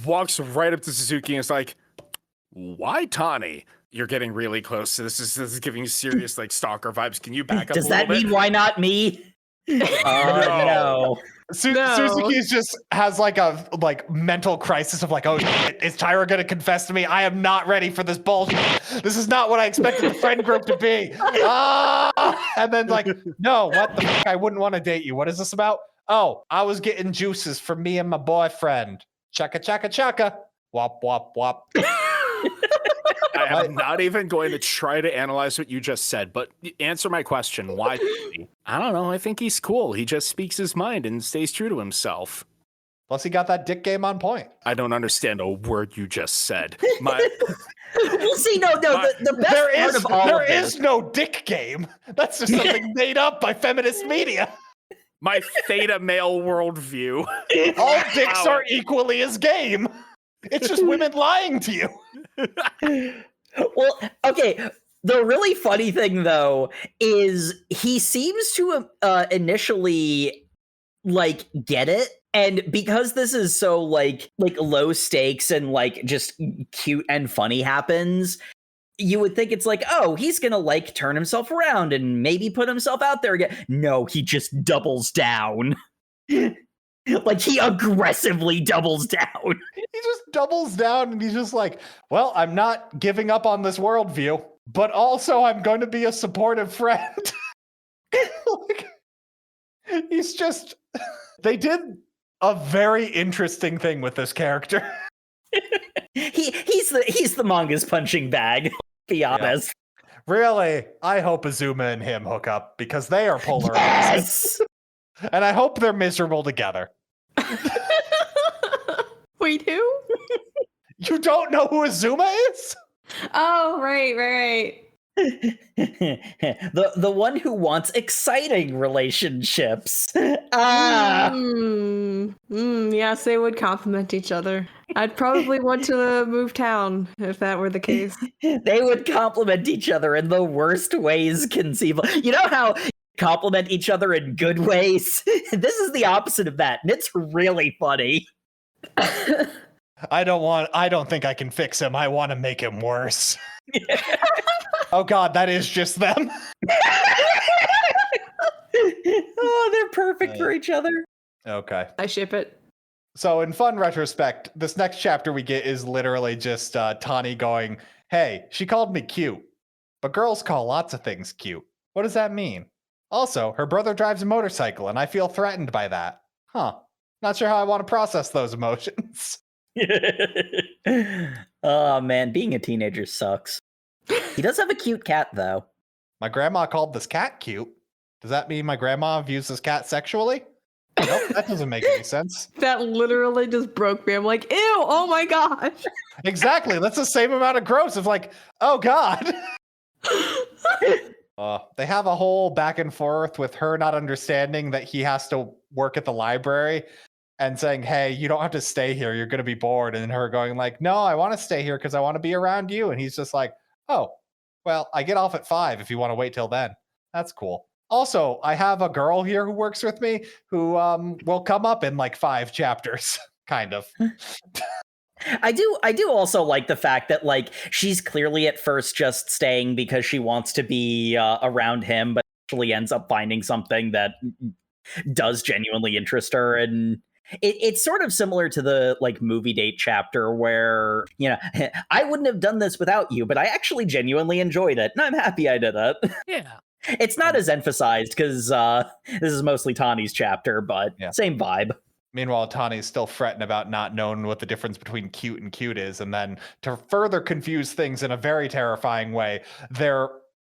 walks right up to Suzuki and is like, why Tani? You're getting really close. This is giving you serious like stalker vibes. Can you back up Does a that little mean why not me? No. No. No. Suzuki's just has like a mental crisis of like, oh shit, is Tyra gonna confess to me? I am not ready for this bullshit. This is not what I expected the friend group to be. And then like, no, what the fuck? I wouldn't want to date you. What is this about? Oh, I was getting juices for me and my boyfriend. Chaka chaka chaka. Wop wop wop. I am not even going to try to analyze what you just said, but answer my question. Why? I don't know. I think he's cool. He just speaks his mind and stays true to himself. Plus, he got that dick game on point. I don't understand a word you just said. Well, see, no, the best part of all There of this, is no dick game. That's just something made up by feminist media. My theta male worldview. All dicks Wow. are equally as game. It's just women lying to you. well, okay. The really funny thing, though, is he seems to initially like get it, and because this is so like low stakes and like just cute and funny happens, you would think it's like, oh, he's gonna like turn himself around and maybe put himself out there again. No, he just doubles down. Like he aggressively doubles down. He just doubles down and he's just like, well, I'm not giving up on this worldview, but also I'm going to be a supportive friend. Like, he's just, they did a very interesting thing with this character. He's the manga's punching bag. Be honest. Really, I hope Azuma and him hook up because they are polar opposites. Yes. And I hope they're miserable together. Wait, who? You don't know who Azuma is? Oh, right. the one who wants exciting relationships. Yes, they would complement each other. I'd probably want to move town if that were the case. They would complement each other in the worst ways conceivable. You know how compliment each other in good ways? This is the opposite of that, and it's really funny. I don't think I can fix him. I want to make him worse. Oh god, that is just them. Oh, they're perfect for each other. Okay. I ship it. So in fun retrospect, this next chapter we get is literally just Tani going, hey, she called me cute, but girls call lots of things cute. What does that mean? Also, her brother drives a motorcycle and I feel threatened by that. Huh. Not sure how I want to process those emotions. Oh man, being a teenager sucks. He does have a cute cat though. My grandma called this cat cute. Does that mean my grandma views this cat sexually? Nope, that doesn't make any sense. That literally just broke me. I'm like, ew, oh my gosh. Exactly. That's the same amount of gross of like, oh god. They have a whole back and forth with her not understanding that he has to work at the library and saying, hey, you don't have to stay here. You're going to be bored. And her going like, no, I want to stay here because I want to be around you. And he's just like, oh, well, I get off at 5 if you want to wait till then. That's cool. Also, I have a girl here who works with me who will come up in like 5 chapters, kind of. I do also like the fact that like she's clearly at first just staying because she wants to be around him, but actually ends up finding something that does genuinely interest her. And it's sort of similar to the like movie date chapter where, you know, I wouldn't have done this without you, but I actually genuinely enjoyed it and I'm happy I did it. Yeah. It's not as emphasized because this is mostly Tani's chapter, but Yeah. same vibe. Meanwhile, Tani's still fretting about not knowing what the difference between cute and cute is. And then to further confuse things in a very terrifying way, their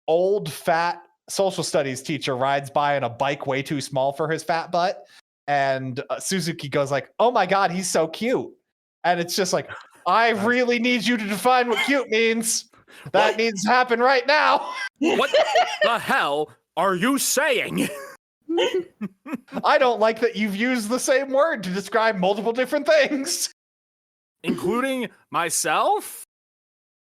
old, fat social studies teacher rides by on a bike way too small for his fat butt. And Suzuki goes like, oh my God, he's so cute. And it's just like, I really need you to define what cute means. That needs to happen right now. What the hell are you saying? I don't like that you've used the same word to describe multiple different things. Including myself?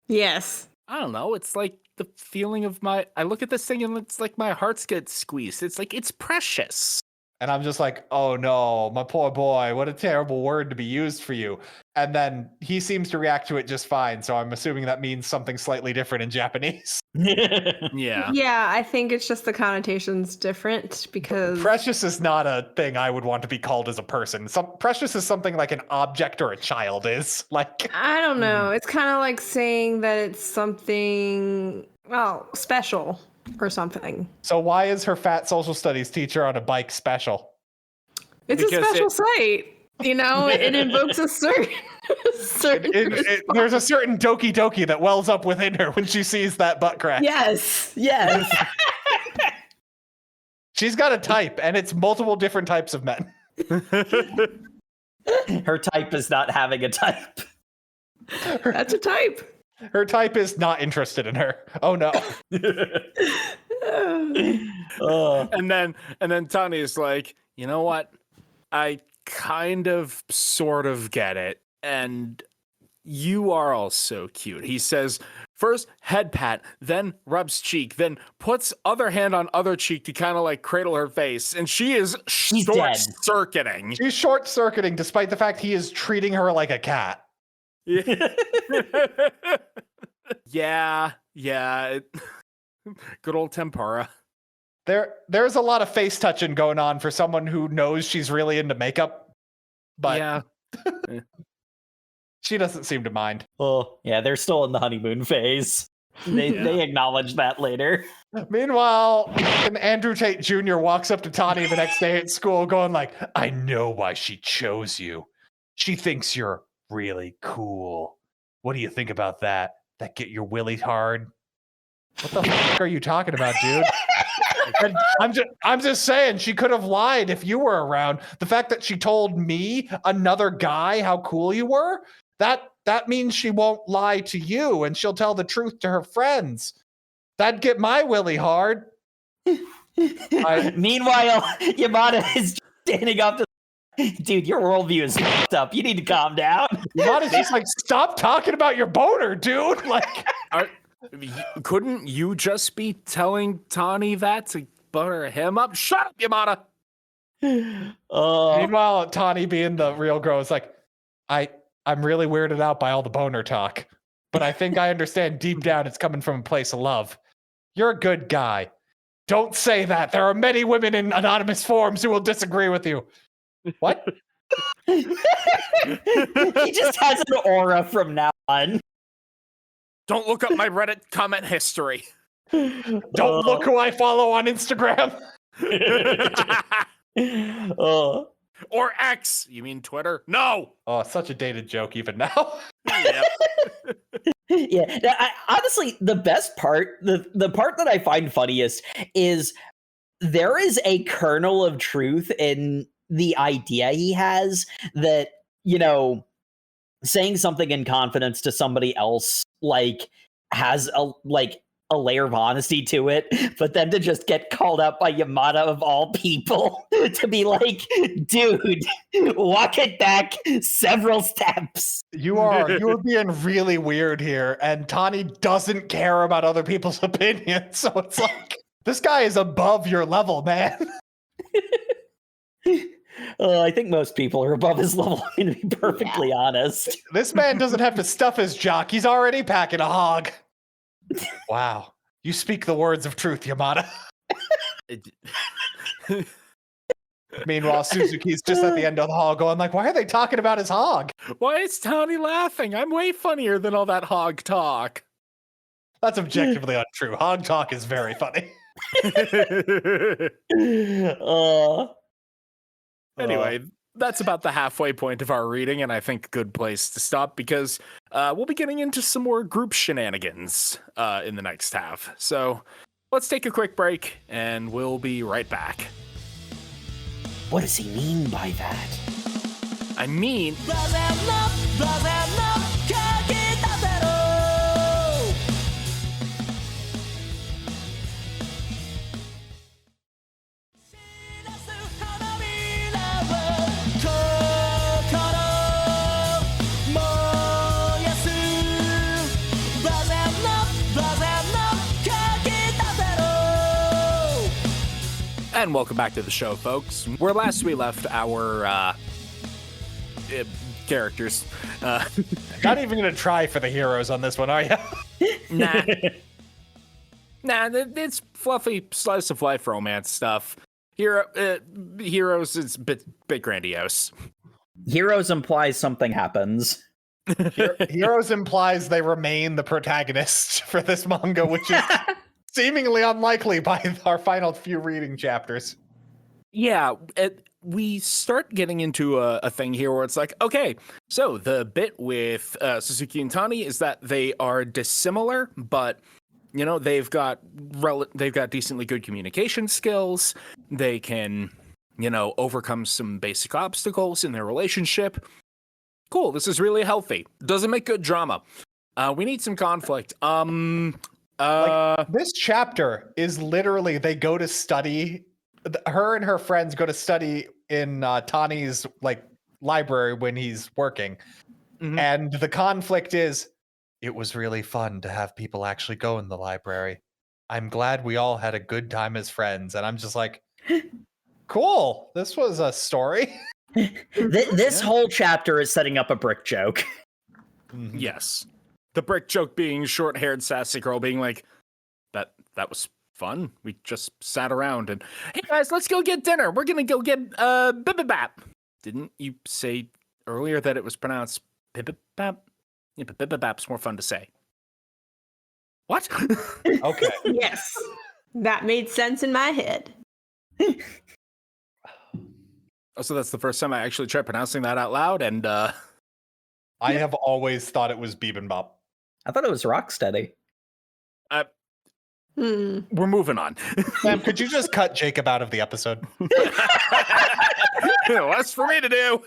Yes. I don't know. It's like the feeling of I look at this thing and it's like my heart's get squeezed. It's like, it's precious. And I'm just like, oh no, my poor boy, what a terrible word to be used for you. And then he seems to react to it just fine. So I'm assuming that means something slightly different in Japanese. Yeah. Yeah, I think it's just the connotation's different because Precious is not a thing I would want to be called as a person. Precious is something like an object or a child is. Like, I don't know. It's kind of like saying that it's something, well, special or something. so why is her fat social studies teacher on a bike special? It's Because a special sight. You know, it invokes a certain There's a certain doki doki that wells up within her when she sees that butt crack. Yes. She's got a type, and it's multiple different types of men. Her type is not having a type. That's a type. Her type is not interested in her. Oh no. And then Tani is like, you know what? I kind of sort of get it. And you are also cute. He says, first head pat, then rubs cheek, then puts other hand on other cheek to kind of like cradle her face. And she is short-circuiting. She's short-circuiting despite the fact he is treating her like a cat. Yeah. Good old tempura. There's a lot of face touching going on for someone who knows she's really into makeup. But yeah. She doesn't seem to mind. Oh, yeah, they're still in the honeymoon phase. They acknowledge that later. Meanwhile, Andrew Tate Jr. walks up to Tani the next day at school going like, I know why she chose you. She thinks you're really cool. What do you think about that? That get your willy hard? What the fuck are you talking about, dude? And I'm just saying she could have lied if you were around. The fact that she told me, another guy, how cool you were, that means she won't lie to you and she'll tell the truth to her friends. That'd get my willy hard. Meanwhile, Yamada is standing up to dude, your worldview is fucked up. You need to calm down. Yamada's just like, stop talking about your boner, dude. Like, couldn't you just be telling Tani that to butter him up? Shut up, Yamada. Meanwhile, Tani being the real girl is like, I'm really weirded out by all the boner talk, but I think I understand deep down it's coming from a place of love. You're a good guy. Don't say that. There are many women in anonymous forums who will disagree with you. What? He just has an aura from now on. Don't look up my Reddit comment history. Don't look who I follow on Instagram. Or X. You mean Twitter? No. Oh, such a dated joke even now. Yeah. Honestly, the best part, the part that I find funniest is there is a kernel of truth in the idea he has that, you know, saying something in confidence to somebody else like has a layer of honesty to it, but then to just get called out by Yamada of all people to be like, dude, walk it back several steps. You're being really weird here, and Tani doesn't care about other people's opinions, so it's like, this guy is above your level, man. I think most people are above his level, to be perfectly honest. This man doesn't have to stuff his jock. He's already packing a hog. Wow. You speak the words of truth, Yamada. Meanwhile, Suzuki's just at the end of the hall going like, why are they talking about his hog? Why is Tani laughing? I'm way funnier than all that hog talk. That's objectively untrue. Hog talk is very funny. Anyway, that's about the halfway point of our reading, and I think a good place to stop because we'll be getting into some more group shenanigans in the next half. So let's take a quick break, and we'll be right back. What does he mean by that? I mean, and welcome back to the show, folks. Where last we left our characters. Not even going to try for the heroes on this one, are you? Nah. It's fluffy slice of life romance stuff. Heroes is bit grandiose. Heroes implies something happens. Heroes implies they remain the protagonist for this manga, which is seemingly unlikely by our final few reading chapters. Yeah, we start getting into a thing here where it's like, okay, so the bit with Suzuki and Tani is that they are dissimilar, but you know they've got decently good communication skills. They can, you know, overcome some basic obstacles in their relationship. Cool, this is really healthy. Doesn't make good drama. We need some conflict. This chapter is literally they go to study. Her and her friends go to study in Tani's library when he's working, and the conflict is, it was really fun to have people actually go in the library. I'm glad we all had a good time as friends, and I'm just like, cool. This was a story. This whole chapter is setting up a brick joke. Yes. The brick joke being short-haired sassy girl being like, that was fun. We just sat around and, hey guys, let's go get dinner. We're gonna go get bibimbap. Didn't you say earlier that it was pronounced bibimbap? Yeah, but bibimbap's more fun to say. What? Okay. Yes. That made sense in my head. Also, that's the first time I actually tried pronouncing that out loud, and I have always thought it was bibimbap. I thought it was Rocksteady. We're moving on. Sam, could you just cut Jacob out of the episode? Less for me to do.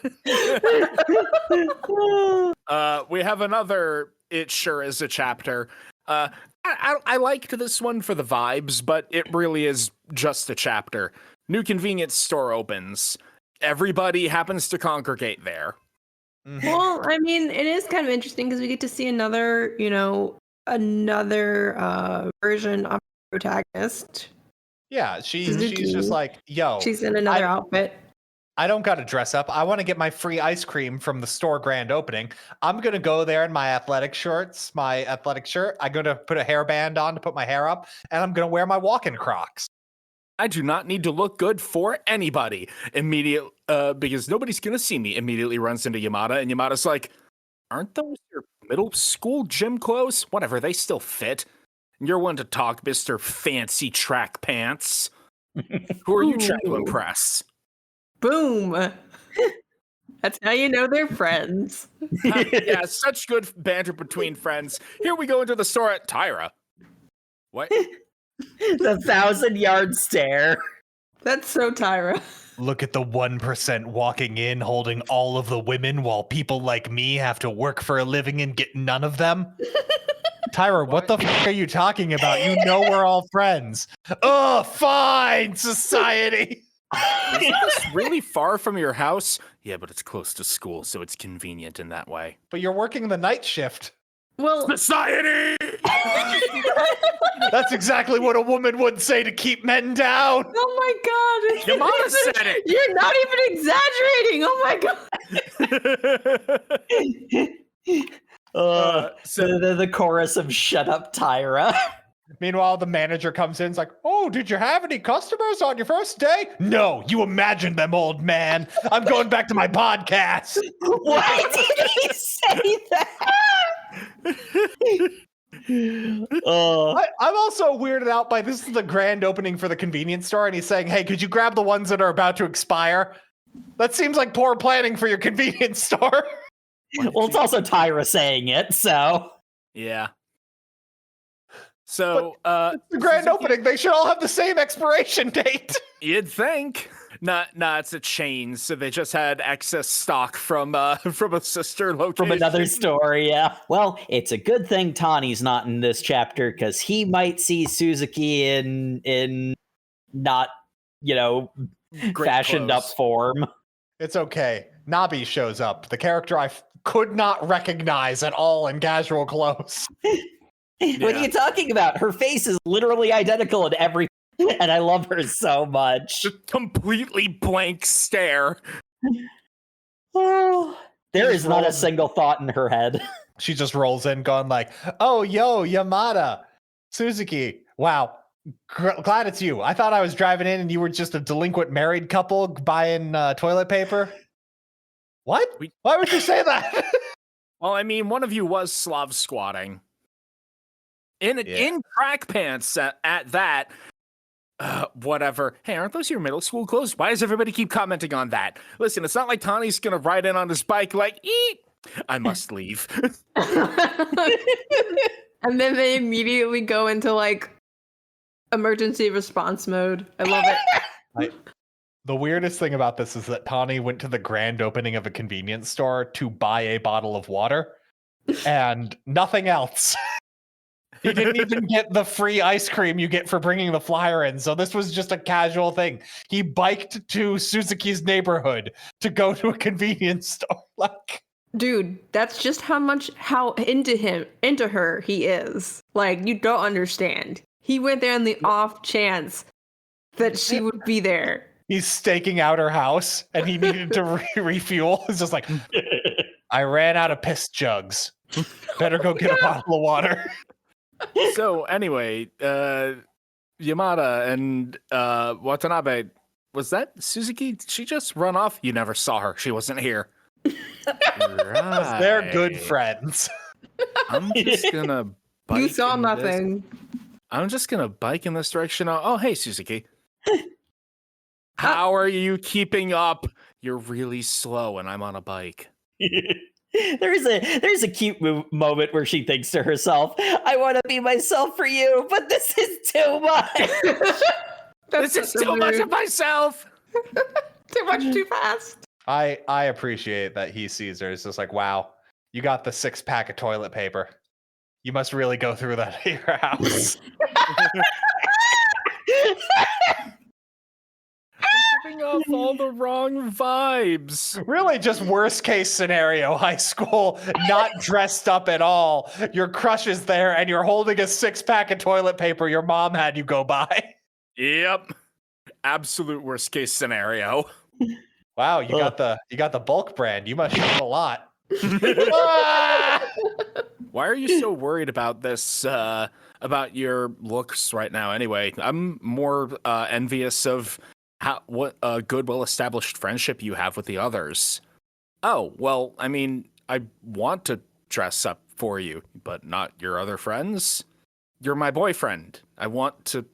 We have another It Sure Is a chapter. I liked this one for the vibes, but it really is just a chapter. New convenience store opens. Everybody happens to congregate there. Well, I mean, it is kind of interesting because we get to see another version of the protagonist. Yeah, she's Suzuki. just like, yo. She's in another outfit. I don't got to dress up. I want to get my free ice cream from the store grand opening. I'm going to go there in my athletic shorts, my athletic shirt. I'm going to put a hairband on to put my hair up, and I'm going to wear my walking Crocs. I do not need to look good for anybody. Because nobody's going to see me. Immediately runs into Yamada, and Yamada's like, aren't those your middle school gym clothes? Whatever, they still fit. You're one to talk, Mr. Fancy Track Pants. Who are you trying to impress? Boom. That's how you know they're friends. Yeah, such good banter between friends. Here we go into the store at Tyra. What? The 1,000-yard stare. That's so Tyra. Look at the 1% walking in, holding all of the women, while people like me have to work for a living and get none of them. Tyra, what the fuck are you talking about? You know we're all friends. Oh, fine, society. Isn't this really far from your house? Yeah, but it's close to school, so it's convenient in that way. But you're working the night shift. Well, Society! That's exactly what a woman would say to keep men down. oh my god. Yamada said it! You're not even exaggerating. Oh my god. So the chorus of "Shut up, Tyra." Meanwhile, the manager comes in and is like, oh, did you have any customers on your first day? No, you imagined them, old man. I'm going back to my podcast. Why did he say that? I'm also weirded out by this is the grand opening for the convenience store, and he's saying, hey, could you grab the ones that are about to expire? That seems like poor planning for your convenience store. Well, it's also Tyra saying it, so. Yeah. So, It's the grand Suzuki- opening. They should all have the same expiration date. You'd think. Nah, it's a chain, so they just had excess stock from a sister location. From another story, yeah. Well, it's a good thing Tani's not in this chapter, because he might see Suzuki in not, Great fashioned clothes. up form. It's okay. Nabi shows up. The character I could not recognize at all in casual clothes. What are you talking about? Her face is literally identical in every, and I love her so much. Just completely blank stare. Oh, there She's is not a rolling. single thought in her head. She just rolls in going like, oh, yo, Yamada, Suzuki. Wow. Glad it's you. I thought I was driving in and you were just a delinquent married couple buying toilet paper. What? Why would you say that? Well, I mean, one of you was Slav squatting. In crack pants at that. Whatever. Hey, aren't those your middle school clothes? Why does everybody keep commenting on that? Listen, it's not like Tani's gonna ride in on his bike like, eat. I must leave. And then they immediately go into like emergency response mode. I love it. The weirdest thing about this is that Tani went to the grand opening of a convenience store to buy a bottle of water and nothing else. He didn't even get the free ice cream you get for bringing the flyer in. So this was just a casual thing. He biked to Suzuki's neighborhood to go to a convenience store. Like, Dude, that's just how into her he is. Like, you don't understand. He went there on the off chance that she would be there. he's staking out her house and he needed to refuel. It's just like, I ran out of piss jugs. Better go get a bottle of water. So anyway, Yamada and Watanabe, was that Suzuki? Did she just run off? You never saw her. She wasn't here. Right. They're good friends. I'm just gonna bike. You saw in nothing. I'm just gonna bike in this direction. Oh, hey, Suzuki. How are you keeping up? You're really slow, and I'm on a bike. There's a cute moment where she thinks to herself, I want to be myself for you, but this is too much. This is too much of myself. Too much too fast. I appreciate that he sees her. It's just like, wow, you got the 6-pack of toilet paper. You must really go through that at your house. Giving off all the wrong vibes. Really, just worst case scenario, high school, not dressed up at all. Your crush is there and you're holding a 6-pack of toilet paper your mom had you go buy. Yep. Absolute worst case scenario. Wow, you got the bulk brand. You must shop a lot. Ah! Why are you so worried about this, about your looks right now anyway? I'm more envious of what a good, well-established friendship you have with the others. Oh, well, I mean, I want to dress up for you, but not your other friends. You're my boyfriend. I want to...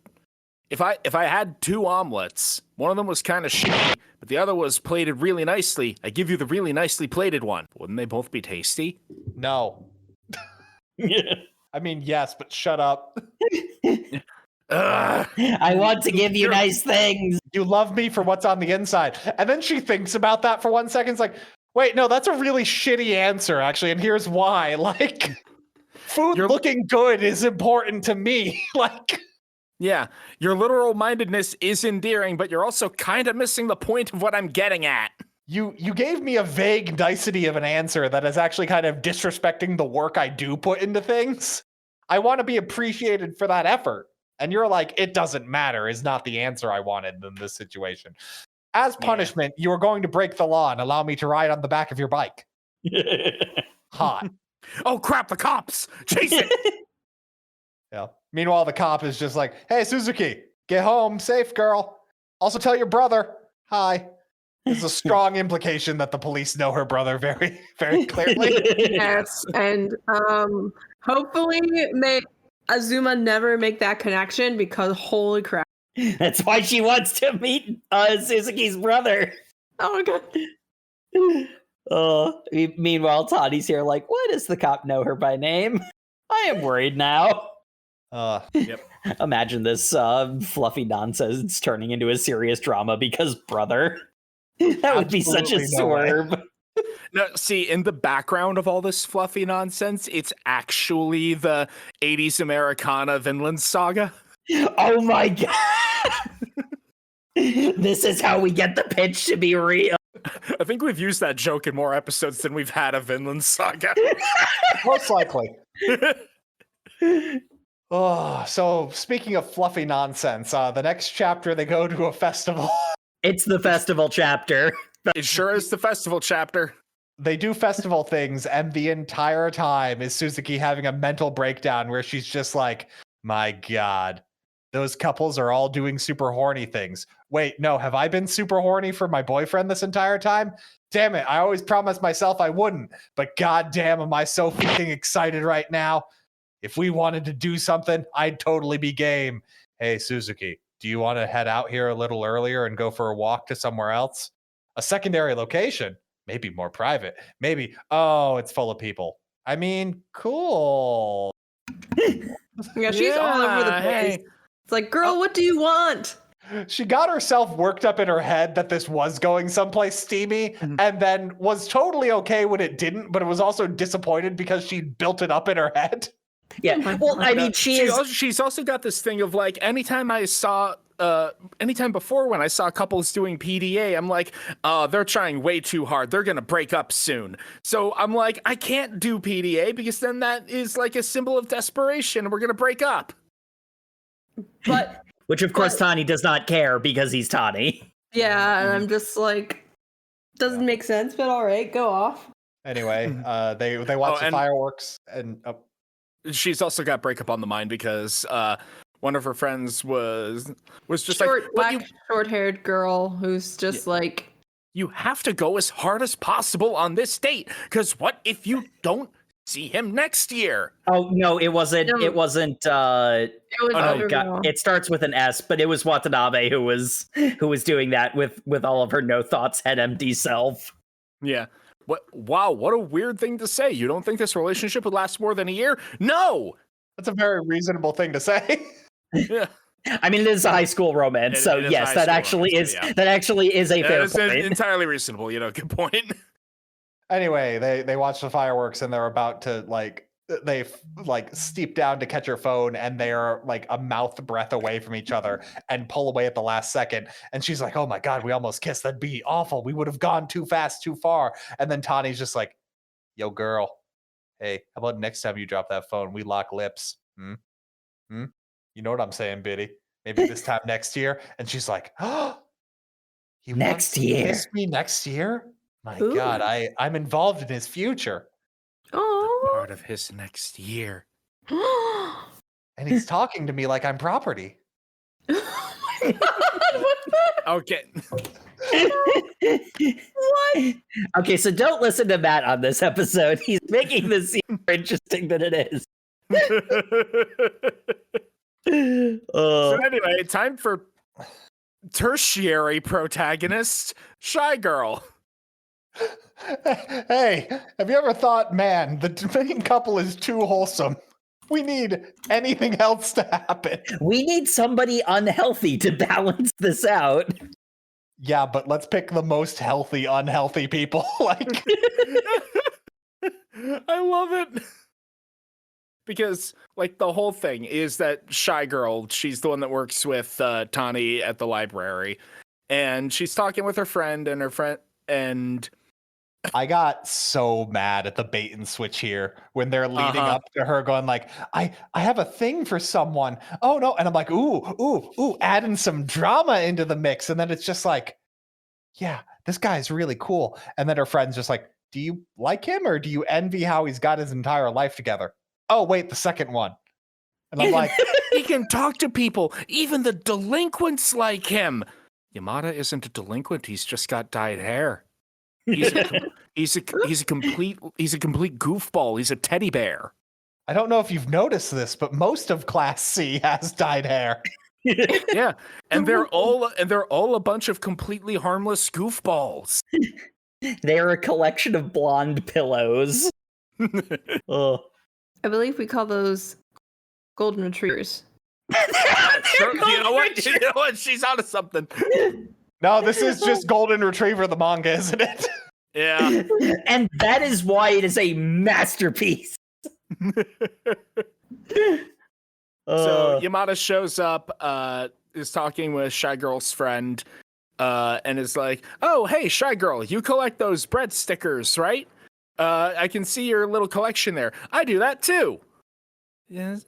If I had 2 omelets, one of them was kind of shitty, but the other was plated really nicely, I give you the really nicely plated one. Wouldn't they both be tasty? No. I mean, yes, but shut up. I want to give you nice things. You love me for what's on the inside. And then she thinks about that for 1 second. It's like, wait, no, that's a really shitty answer, actually. And here's why. Like, food looking good is important to me. Like... Yeah, your literal mindedness is endearing, but you're also kind of missing the point of what I'm getting at. You gave me a vague nicety of an answer that is actually kind of disrespecting the work I do put into things. I want to be appreciated for that effort. And you're like, it doesn't matter, is not the answer I wanted in this situation. As punishment, you are going to break the law and allow me to ride on the back of your bike. Hot. Oh crap, the cops! Chase it! Yeah. Meanwhile, the cop is just like, hey, Suzuki, get home safe, girl. Also tell your brother, hi. There's a strong implication that the police know her brother very, very clearly. Yes, and hopefully Azuma never make that connection because holy crap. That's why she wants to meet Suzuki's brother. Oh god. Meanwhile, Tani's here like, why does the cop know her by name? I am worried now. Yep. Imagine this fluffy nonsense turning into a serious drama because brother. That would be such a Absolutely no way. swerve. No, see, in the background of all this fluffy nonsense, it's actually the 80s Americana Vinland Saga. Oh my god. This is how we get the pitch to be real. I think we've used that joke in more episodes than we've had of Vinland Saga. Most likely. Oh, so speaking of fluffy nonsense, the next chapter they go to a festival. It's the festival chapter. It sure is the festival chapter. They do festival things, and the entire time is Suzuki having a mental breakdown where she's just like, my God, those couples are all doing super horny things. Wait, no, have I been super horny for my boyfriend this entire time? Damn it, I always promised myself I wouldn't, but goddamn, am I so freaking excited right now. If we wanted to do something, I'd totally be game. Hey, Suzuki, do you want to head out here a little earlier and go for a walk to somewhere else? A secondary location? Maybe more private. Maybe, oh, it's full of people. I mean, cool. Yeah, she's all over the place. Hey. It's like, girl, what do you want? She got herself worked up in her head that this was going someplace steamy, and then was totally okay when it didn't, but it was also disappointed because she built it up in her head. Yeah. Well, I mean, She's also got this thing of like, anytime before when I saw couples doing PDA, I'm like, they're trying way too hard. They're going to break up soon. So I'm like, I can't do PDA because then that is like a symbol of desperation and we're going to break up. But which of course Tani does not care because he's Tani. yeah, and I'm just like, doesn't make sense, but all right, go off. Anyway, they watch the fireworks and she's also got breakup on the mind because one of her friends was just short-haired girl who's just like, you have to go as hard as possible on this date because what if you don't see him next year? Oh no, it wasn't. It wasn't. Oh god, it starts with an S, but it was Watanabe who was doing that with all of her no thoughts, head empty self. Yeah. Wow, what a weird thing to say. You don't think this relationship would last more than a year? No! That's a very reasonable thing to say. Yeah. I mean, it is a high school romance, so yes, that actually is a fair point. Entirely reasonable, good point. Anyway, they watch the fireworks and they're about to they steep down to catch her phone, and they are like a mouth breath away from each other and pull away at the last second. And she's like, oh my God, we almost kissed. That'd be awful. We would have gone too fast, too far. And then Tani's just like, yo, girl, hey, how about next time you drop that phone, we lock lips? You know what I'm saying, Biddy? Maybe this time next year. And she's like, oh, next year. Kiss me next year? My God, I'm involved in his future. Oh, part of his next year. And he's talking to me like I'm property. Oh my God, what the? Okay. What? Okay, so don't listen to Matt on this episode. He's making this seem more interesting than it is. So anyway, time for tertiary protagonist, Shy Girl. Hey, have you ever thought, man, the main couple is too wholesome? We need anything else to happen. We need somebody unhealthy to balance this out. Yeah, but let's pick the most healthy, unhealthy people. I love it. Because, the whole thing is that Shy Girl, she's the one that works with Tani at the library. And she's talking with her friend, and I got so mad at the bait and switch here when they're leading up to her going like, I have a thing for someone. Oh no. And I'm like, ooh, adding some drama into the mix. And then it's just like, yeah, this guy's really cool. And then her friend's just like, do you like him or do you envy how he's got his entire life together? Oh, wait, the second one. And I'm like, he can talk to people. Even the delinquents like him. Yamada isn't a delinquent. He's just got dyed hair. He's a complete goofball. He's a teddy bear. I don't know if you've noticed this, but most of Class C has dyed hair. Yeah, and they're all a bunch of completely harmless goofballs. They're a collection of blonde pillows. Oh. I believe we call those golden retrievers. Sure, you know what? You know what? She's onto something. No, this is just Golden Retriever, the manga, isn't it? Yeah. And that is why it is a masterpiece. So Yamada shows up, is talking with Shy Girl's friend, and is like, "Oh, hey, Shy Girl, you collect those bread stickers, right? I can see your little collection there. I do that too." Yes.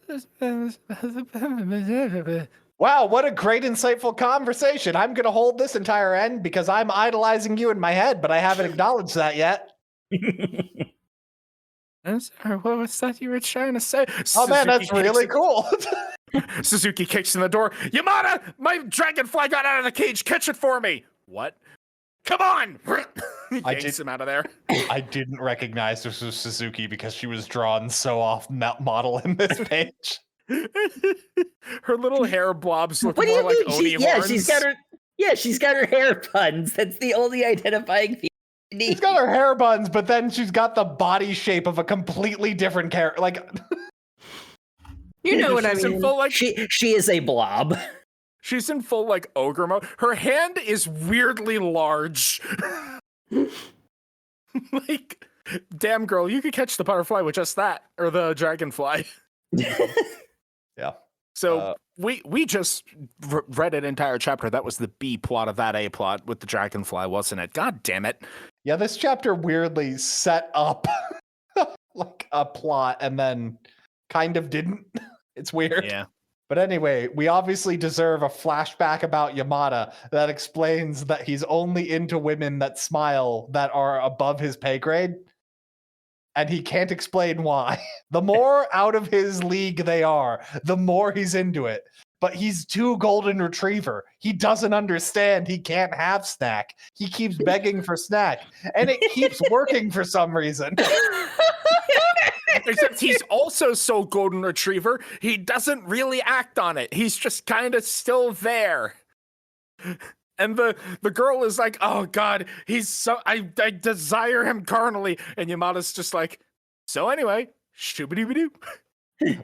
Wow, what a great, insightful conversation. I'm going to hold this entire end because I'm idolizing you in my head, but I haven't acknowledged that yet. What was that you were trying to say? Oh, man, that's really cool. Suzuki kicks in the door. Yamada, my dragonfly got out of the cage. Catch it for me. What? Come on! Yanks him out of there. I didn't recognize this was Suzuki because she was drawn so off model in this page. Her little hair blobs look What do more you like mean? Oni horns. She's got her hair buns. That's the only identifying thing. She's got her hair buns, but then she's got the body shape of a completely different character. Like, You know what I She's in mean. full, like, She is a blob. she's in full like ogre mode. Her hand is weirdly large. Like, damn girl, you could catch the butterfly with just that, or the dragonfly. yeah. So we just read an entire chapter. That was the B plot of that A plot with the dragonfly, wasn't it? God damn it. Yeah, this chapter weirdly set up like a plot and then kind of didn't. It's weird. Yeah. But anyway, we obviously deserve a flashback about Yamada that explains that he's only into women that smile that are above his pay grade. And he can't explain why. The more out of his league they are, the more he's into it. But he's too golden retriever. He doesn't understand. He can't have snack. He keeps begging for snack. And it keeps working for some reason. Except he's also so golden retriever, he doesn't really act on it. He's just kind of still there. And the girl is like, "Oh God, he's so I desire him carnally." And Yamada's just like, "So anyway, shooby-dooby-doo."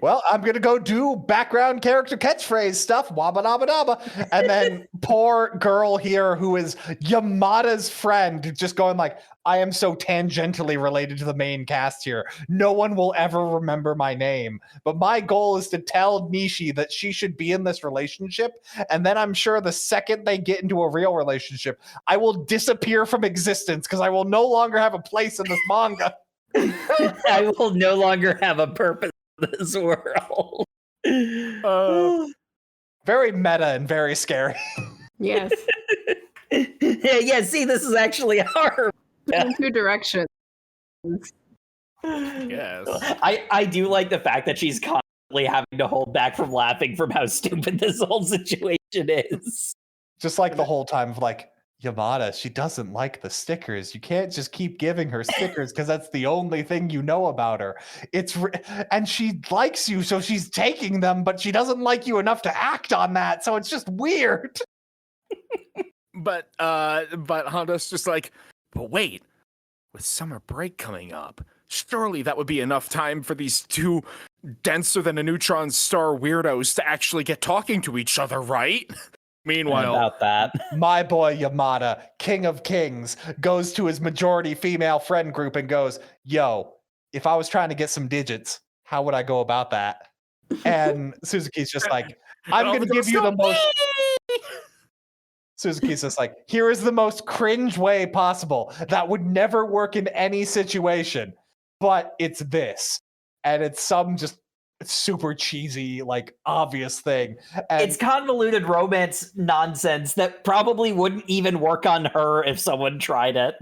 Well, I'm going to go do background character catchphrase stuff, wabba-dabba-dabba. And then poor girl here who is Yamada's friend just going like, I am so tangentially related to the main cast here. No one will ever remember my name. But my goal is to tell Nishi that she should be in this relationship. And then I'm sure the second they get into a real relationship, I will disappear from existence because I will no longer have a place in this manga. I will no longer have a purpose in this world. Very meta and very scary. Yes. Yeah, see, this is actually our. In two directions. Yes. I do like the fact that she's constantly having to hold back from laughing from how stupid this whole situation is. Just like the whole time of like, Yamada, she doesn't like the stickers. You can't just keep giving her stickers because that's the only thing you know about her. And she likes you, so she's taking them, but she doesn't like you enough to act on that. So it's just weird. But Honda's just like, but wait, with summer break coming up, surely that would be enough time for these two denser than a neutron star weirdos to actually get talking to each other, right? Meanwhile, About that. My boy Yamada, king of kings, goes to his majority female friend group and goes, yo, if I was trying to get some digits, how would I go about that? And Suzuki's just like, I'm going to give you the most... Suzuki's just like, here is the most cringe way possible. That would never work in any situation, but it's this. And it's some just super cheesy, like, obvious thing. And It's convoluted romance nonsense that probably wouldn't even work on her if someone tried it.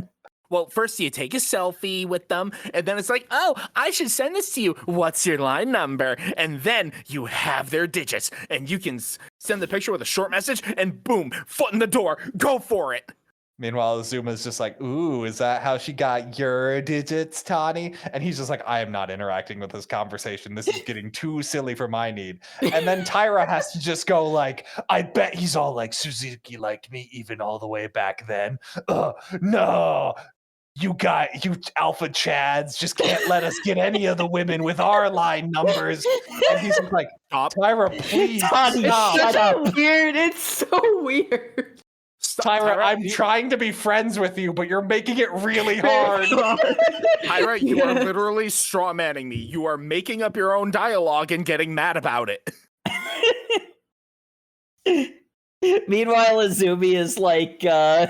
well, first you take a selfie with them, and then it's like, oh, I should send this to you. What's your line number? And then you have their digits, and you can send the picture with a short message, and boom, foot in the door. Go for it. Meanwhile, Azuma's just like, ooh, is that how she got your digits, Tani? And he's just like, I am not interacting with this conversation. This is getting too silly for my need. And then Tyra has to just go like, I bet he's all like, Suzuki liked me even all the way back then. No, you alpha chads just can't let us get any of the women with our line numbers. And he's just like, Stop. Tyra, please Tani, stop. shut up. Weird. It's so weird. Tyra, I'm trying to be friends with you, but you're making it really hard. Tyra, you are literally straw manning me. You are making up your own dialogue and getting mad about it. Meanwhile, Azumi is like, I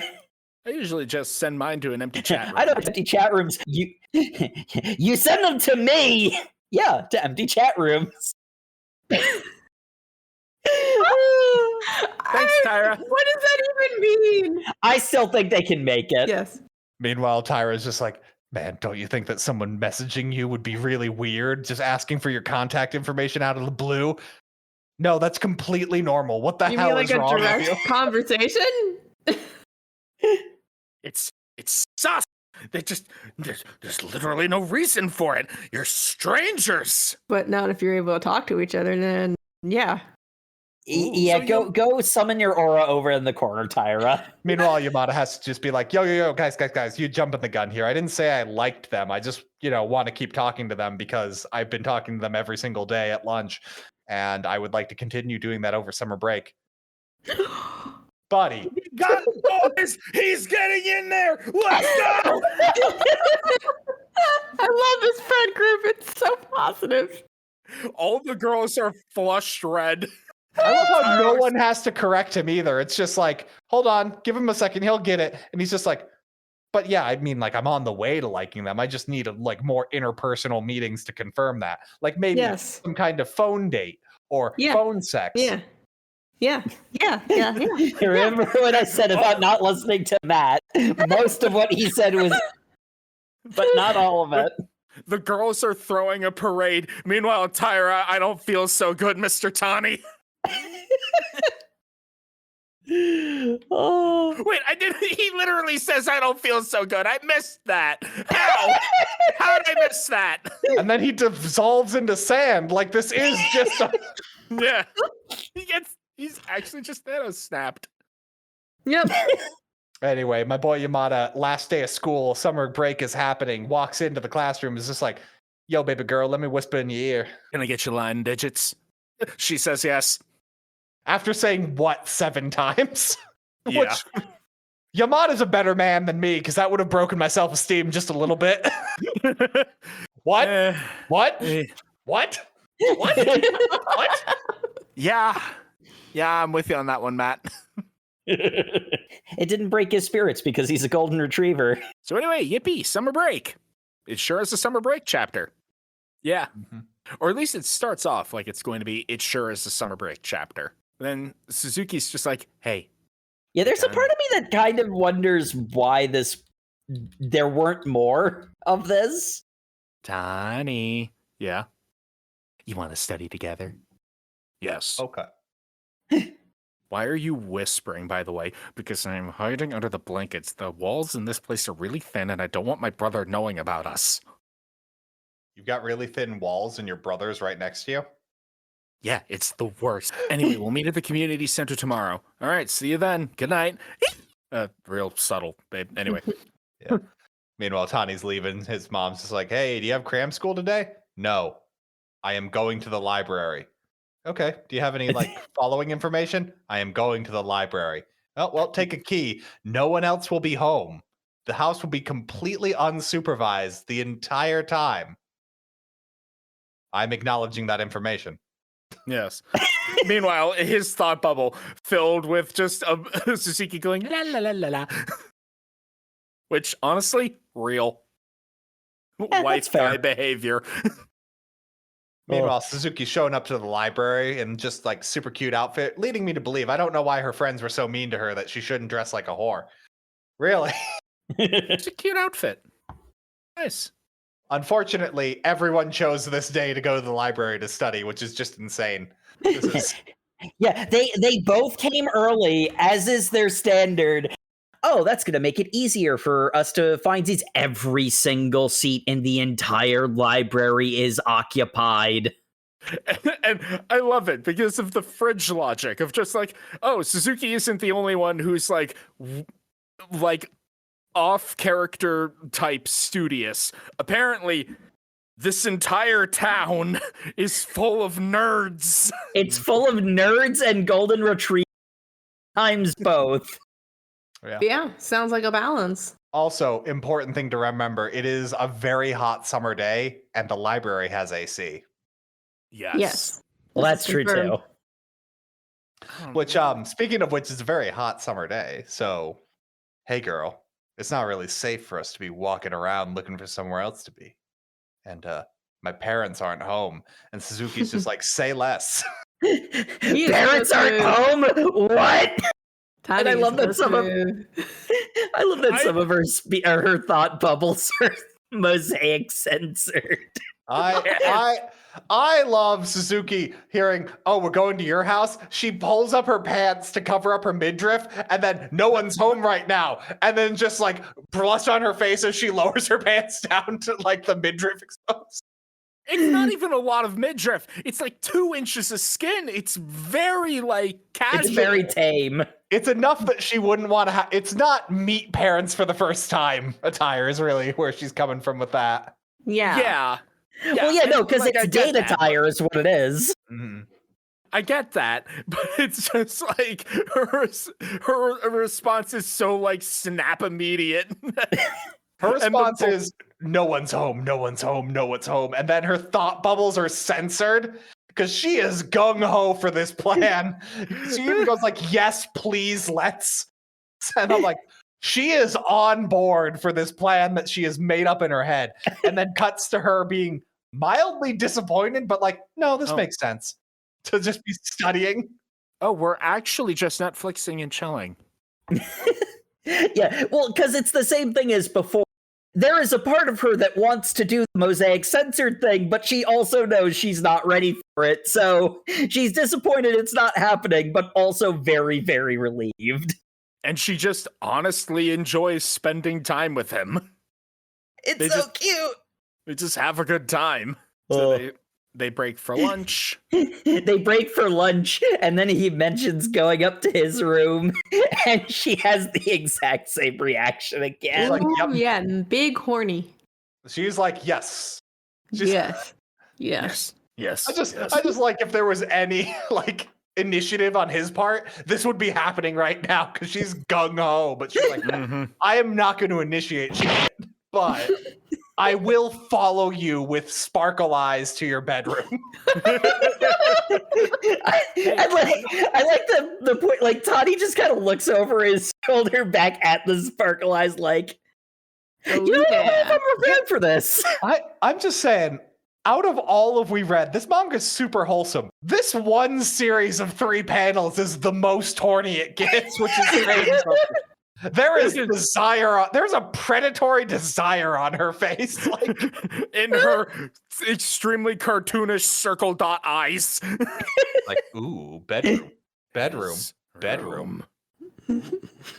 usually just send mine to an empty chat room. I don't have empty chat rooms. You send them to me. Yeah, to empty chat rooms. Thanks, Tyra. What does that even mean? I still think they can make it. Yes. Meanwhile, Tyra's just like, man, don't you think that someone messaging you would be really weird? Just asking for your contact information out of the blue? No, that's completely normal. What the You hell mean like is a wrong with direct you? conversation? It's sus. There's literally no reason for it. You're strangers. But not if you're able to talk to each other, then yeah. Yeah, so go summon your aura over in the corner, Tyra. Meanwhile, Yamada has to just be like, yo, guys, you jumping the gun here. I didn't say I liked them. I just, want to keep talking to them because I've been talking to them every single day at lunch, and I would like to continue doing that over summer break. Buddy. God, boys, he's getting in there. Let's go. I love this friend group. It's so positive. All the girls are flushed red. I love how no one has to correct him either. It's just like, hold on, give him a second, he'll get it. And he's just like, but yeah, I mean, like, I'm on the way to liking them. I just need more interpersonal meetings to confirm that. Like maybe some kind of phone date or phone sex. Yeah. Remember what I said about not listening to Matt? Most of what he said was, but not all of it. The girls are throwing a parade. Meanwhile, Tyra, I don't feel so good, Mr. Tani. Oh. Wait, he literally says I don't feel so good. I missed that. How did I miss that? And then he dissolves into sand. Like this is just Yeah. He's actually just snapped. Yep. Anyway, my boy Yamada, last day of school, summer break is happening, walks into the classroom, is just like, yo, baby girl, let me whisper in your ear. Can I get your line digits? She says yes. After saying what 7 times? Yeah. Which, Yamada's a better man than me, because that would have broken my self-esteem just a little bit. What? What? What? What? Yeah, I'm with you on that one, Matt. It didn't break his spirits because he's a golden retriever. So anyway, yippee, summer break. It sure is a summer break chapter. Yeah. Mm-hmm. Or at least it starts off like it's going to be, it sure is a summer break chapter. Then Suzuki's just like, hey. Yeah, there's a part of me that kind of wonders why there weren't more of this. Tani. Yeah. You want to study together? Yes. Okay. Why are you whispering, by the way? Because I'm hiding under the blankets. The walls in this place are really thin, and I don't want my brother knowing about us. You've got really thin walls, and your brother's right next to you? Yeah, it's the worst. Anyway, we'll meet at the community center tomorrow. All right, see you then. Good night. Real subtle, babe. Anyway. Yeah. Meanwhile, Tani's leaving. His mom's just like, hey, do you have cram school today? No. I am going to the library. Okay. Do you have any following information? I am going to the library. Oh, well, take a key. No one else will be home. The house will be completely unsupervised the entire time. I'm acknowledging that information. Yes. Meanwhile, his thought bubble filled with just Suzuki going la la la la la. Which honestly, real. White guy behavior. Meanwhile, Suzuki's showing up to the library in just super cute outfit, leading me to believe I don't know why her friends were so mean to her that she shouldn't dress like a whore. Really? It's a cute outfit. Nice. Unfortunately, everyone chose this day to go to the library to study, which is just insane. Yeah, they both came early, as is their standard. oh, that's going to make it easier for us to find seats. Every single seat in the entire library is occupied. And I love it because of the fridge logic of just like, oh, Suzuki isn't the only one who's like off character type studious. Apparently, this entire town is full of nerds. It's full of nerds and golden retrievers times both. Yeah, sounds like a balance. Also, important thing to remember, it is a very hot summer day and the library has AC. Yes. Well, This that's is true confirmed. too. Which, speaking of which, it's a very hot summer day. So, hey, girl, it's not really safe for us to be walking around looking for somewhere else to be. And my parents aren't home. And Suzuki's just like, say less. is Parents so aren't home? What? And I Tony's love that so some of smooth. I love that some of her thought bubbles are mosaic censored. I love Suzuki hearing, oh, we're going to your house. She pulls up her pants to cover up her midriff, and then no one's home right now. And then just like blush on her face as she lowers her pants down to like the midriff exposed. It's not even a lot of midriff. It's like 2 inches of skin. It's very like casual. It's very tame. It's enough that she wouldn't want to have. It's not meet parents for the first time attire is really where she's coming from with that. Yeah. Yeah. Well, yeah, no, because like, I it's get date that. attire is what it is. Mhm. I get that, but it's just like her response is so like snap immediate. Her response is, no one's home, no one's home, no one's home. And then her thought bubbles are censored because she is gung-ho for this plan. She even goes like, yes, please, let's. And I'm like, she is on board for this plan that she has made up in her head. And then cuts to her being mildly disappointed, but like, no, this makes sense. To just be studying. Oh, we're actually just Netflixing and chilling. Yeah, well, because it's the same thing as before. There is a part of her that wants to do the mosaic censored thing, but she also knows she's not ready for it. So she's disappointed it's not happening, but also very, very relieved. And she just honestly enjoys spending time with him. It's They so just- cute. They just have a good time. So Oh. they break for lunch. They break for lunch, and then he mentions going up to his room, and she has the exact same reaction again. Like, Ooh, yep. yeah, and big horny. She's like, yes. She's- Yes. Yes. Yes. I just like if there was any like initiative on his part, this would be happening right now because she's gung ho. But she's like, Mhm. I am not going to initiate shit, but I will follow you with sparkle eyes to your bedroom. I like the point. Like Toddy just kind of looks over his shoulder back at the sparkle eyes, like, Oh, you know, I don't know if yeah. I'm prepared for this. I'm just saying, out of all of we read, this manga's super wholesome. This one series of 3 panels is the most horny it gets, which is strange. There is desire. There's a predatory desire on her face. Like, In her extremely cartoonish circle dot eyes. like, ooh, bedroom.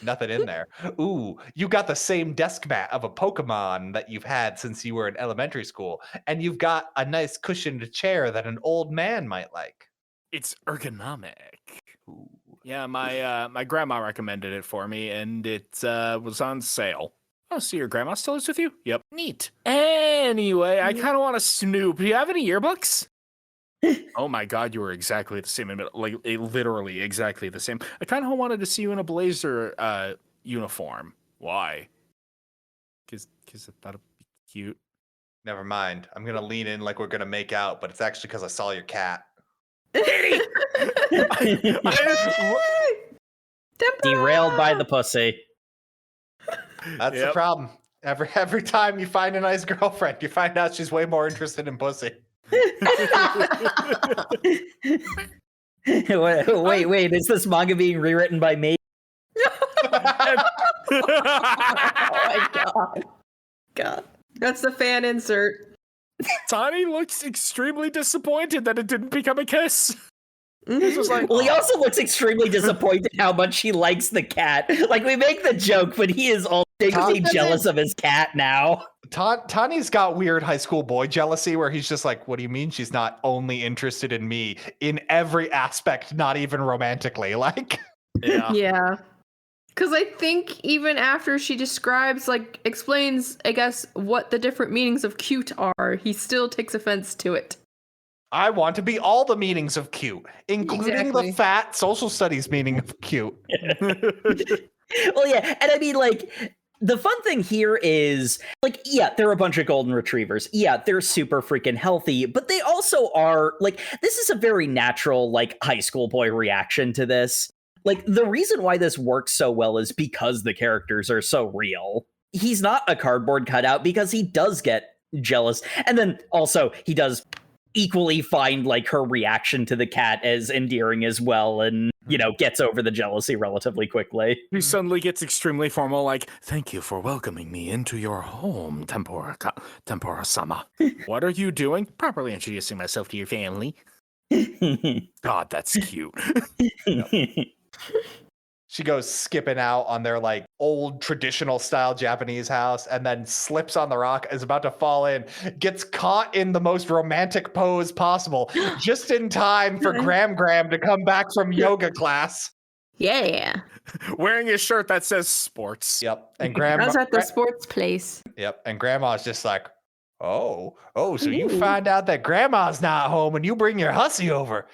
Nothing in there. Ooh, you got the same desk mat of a Pokemon that you've had since you were in elementary school, and you've got a nice cushioned chair that an old man might like. It's ergonomic. Ooh. Yeah, my grandma recommended it for me, and it was on sale. Oh, so your grandma still lives with you? Yep. Neat. Anyway, I kind of want to snoop. Do you have any yearbooks? Oh my god, you were exactly the same. Like, literally exactly the same. I kind of wanted to see you in a blazer uniform. Why? Because I thought it'd be cute. Never mind. I'm gonna lean in like we're gonna make out, but it's actually because I saw your cat. Derailed by the pussy. That's the Yep. problem. Every time you find a nice girlfriend, you find out she's way more interested in pussy. Wait, is this manga being rewritten by me? Oh my god. God. That's the fan insert. Tani looks extremely disappointed that it didn't become a kiss. This was like, Well, he "Aw." also looks extremely disappointed how much he likes the cat. Like, we make the joke, but he is all secretly jealous of his cat now. Tani's got weird high school boy jealousy where he's just like, what do you mean she's not only interested in me in every aspect, not even romantically? Like, Yeah. Yeah. Because I think even after she describes, like, explains, I guess, what the different meanings of cute are, he still takes offense to it. I want to be all the meanings of cute, including Exactly. the fat social studies meaning of cute. Well, yeah, and I mean, like, the fun thing here is, like, yeah, they're a bunch of golden retrievers. Yeah, they're super freaking healthy, but they also are, like, this is a very natural, like, high school boy reaction to this. Like, the reason why this works so well is because the characters are so real. He's not a cardboard cutout because he does get jealous. And then also, he does equally find, like, her reaction to the cat as endearing as well, and, you know, gets over the jealousy relatively quickly. He suddenly gets extremely formal, like, thank you for welcoming me into your home, Tempura-sama. What are you doing? Properly introducing myself to your family. God, that's cute. She goes skipping out on their like old traditional style Japanese house and then slips on the rock, is about to fall in, gets caught in the most romantic pose possible, just in time for Gram to come back from yoga class. Yeah. Wearing a shirt that says sports. Yep. And I was at the sports place. Yep. And Grandma's just like, oh, so you find out that Grandma's not home and you bring your hussy over.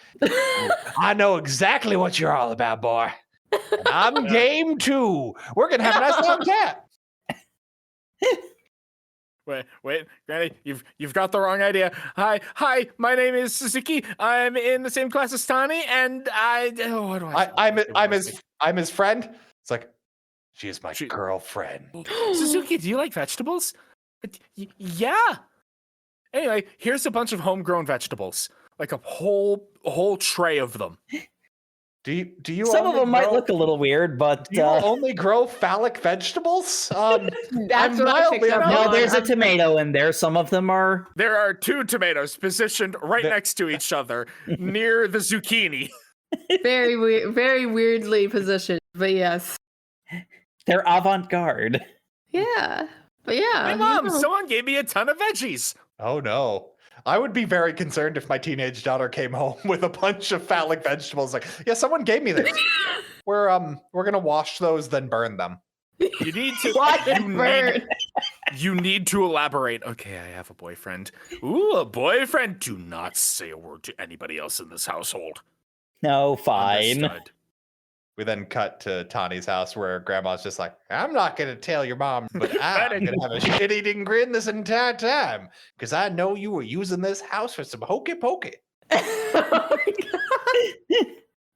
I know exactly what you're all about, boy. And I'm game too. We're gonna have a nice long cat. Wait, Granny, you've got the wrong idea. Hi, my name is Suzuki. I'm in the same class as Tani, and what do I'm his friend. It's like, she is my girlfriend. Suzuki, do you like vegetables? Yeah. Anyway, here's a bunch of homegrown vegetables, like a whole tray of them. Do you? Some of them might look a little weird, but do you only grow phallic vegetables? That's what I picked up on. no, there's a tomato in there. Some of them are. There are two tomatoes positioned right next to each other near the zucchini. Very weird, very weirdly positioned, but yes. They're avant-garde. Yeah. But yeah. Hey, Mom, someone gave me a ton of veggies. Oh no. I would be very concerned if my teenage daughter came home with a bunch of phallic vegetables. Like, yeah, someone gave me this. We're gonna wash those, then burn them. You need to you need to elaborate. Okay, I have a boyfriend. Ooh, a boyfriend. Do not say a word to anybody else in this household. No, fine. Understood. We then cut to Tani's house where Grandma's just like, I'm not going to tell your mom, but I'm going to have a shit-eating grin this entire time because I know you were using this house for some hokey pokey.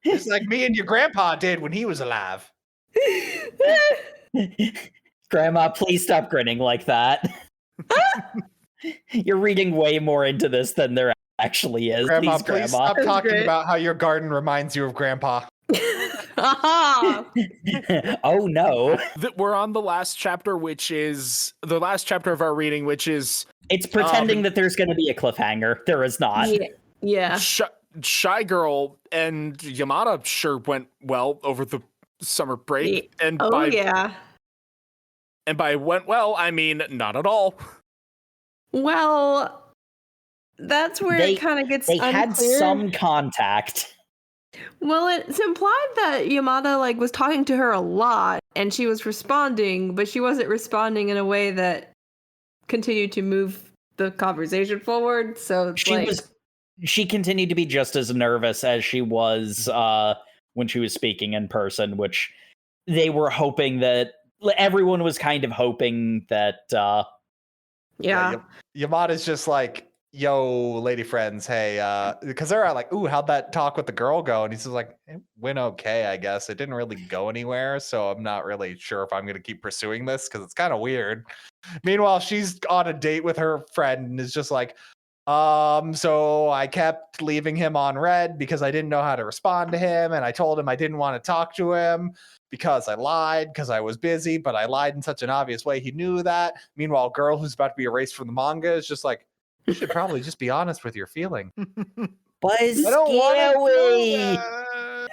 Just like me and your grandpa did when he was alive. Grandma, please stop grinning like that. You're reading way more into this than there actually is. Grandma, Please, please Grandma. stop talking about how your garden reminds you of Grandpa. Oh no. We're on the last chapter, which is the last chapter of our reading, which is It's pretending that there's going to be a cliffhanger. There is not. Yeah. Shy Girl and Yamada sure went well over the summer break. And by went well, I mean not at all. Well, that's where it kind of gets unclear. Had some contact. Well, it's implied that Yamada was talking to her a lot and she was responding, but she wasn't responding in a way that continued to move the conversation forward. So she continued to be just as nervous as she was when she was speaking in person, which they were hoping that everyone was kind of hoping that Yamada's just like, yo, lady friends, hey, because they're like, ooh, how'd that talk with the girl go? And he's just like, it went okay, I guess. It didn't really go anywhere, so I'm not really sure if I'm going to keep pursuing this because it's kind of weird. Meanwhile, she's on a date with her friend and is just like, so I kept leaving him on red because I didn't know how to respond to him, and I told him I didn't want to talk to him because I lied because I was busy, but I lied in such an obvious way he knew that. Meanwhile, girl who's about to be erased from the manga is just like, you should probably just be honest with your feeling. But it's I don't scary. want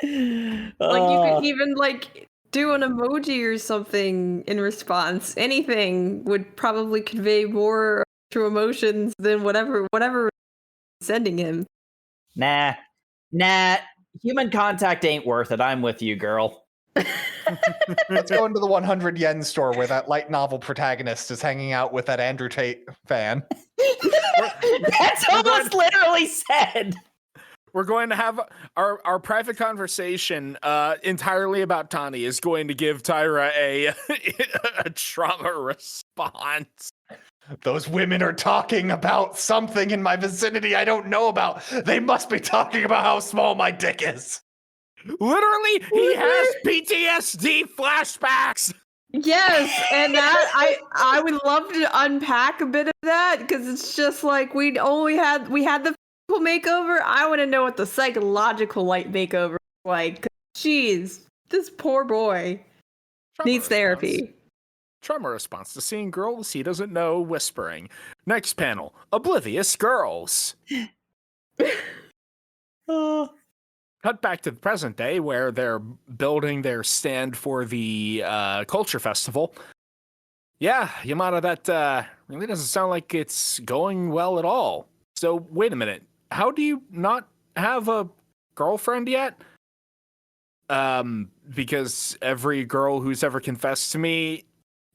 to do that. Like you could even like do an emoji or something in response. Anything would probably convey more true emotions than whatever sending him. Nah. Human contact ain't worth it. I'm with you, girl. Let's go into the 100 yen store where that light novel protagonist is hanging out with that Andrew Tate fan. That's almost literally said. We're going to have our private conversation entirely about Tani is going to give Tyra a trauma response. Those women are talking about something in my vicinity I don't know about. They must be talking about how small my dick is. Literally, he has PTSD flashbacks. Yes, and that I would love to unpack a bit of that because it's just like we had the physical makeover. I want to know what the psychological light makeover is like. 'Cause jeez, this poor boy needs therapy. Trauma response to seeing girls he doesn't know whispering. Next panel, oblivious girls. Cut back to the present day where they're building their stand for the culture festival. Yeah, Yamada, that really doesn't sound like it's going well at all. So wait a minute, how do you not have a girlfriend yet? Because every girl who's ever confessed to me,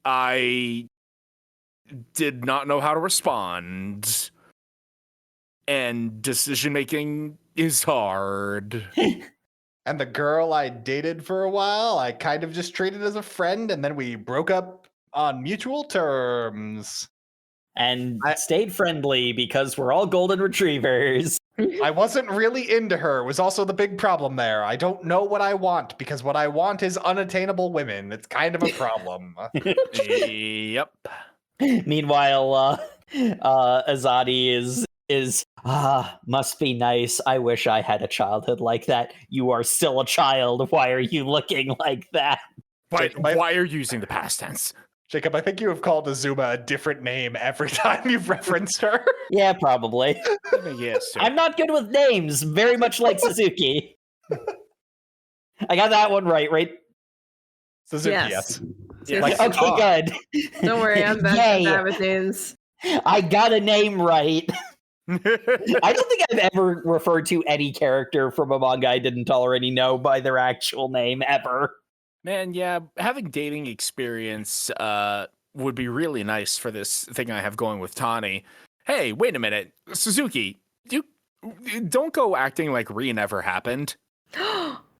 I did not know how to respond. And decision making is hard. And the girl I dated for a while, I kind of just treated as a friend, and then we broke up on mutual terms. And stayed friendly because we're all golden retrievers. I wasn't really into her, was also the big problem there. I don't know what I want, because what I want is unattainable women. It's kind of a problem. Yep. Meanwhile, Azadi is must be nice. I wish I had a childhood like that. You are still a child. Why are you looking like that? But why are you using the past tense? Jacob, I think you have called Azuma a different name every time you've referenced her. Yeah, probably. Yes, sir. I'm not good with names, very much like Suzuki. I got that one right? Suzuki, Yes. yes. Like, Okay, good. Don't worry, I'm bad with names. I got a name right. I don't think I've ever referred to any character from a manga I didn't already know by their actual name ever. Man, yeah, having dating experience would be really nice for this thing I have going with Tani. Hey, wait a minute. Suzuki, don't go acting like Ri never happened.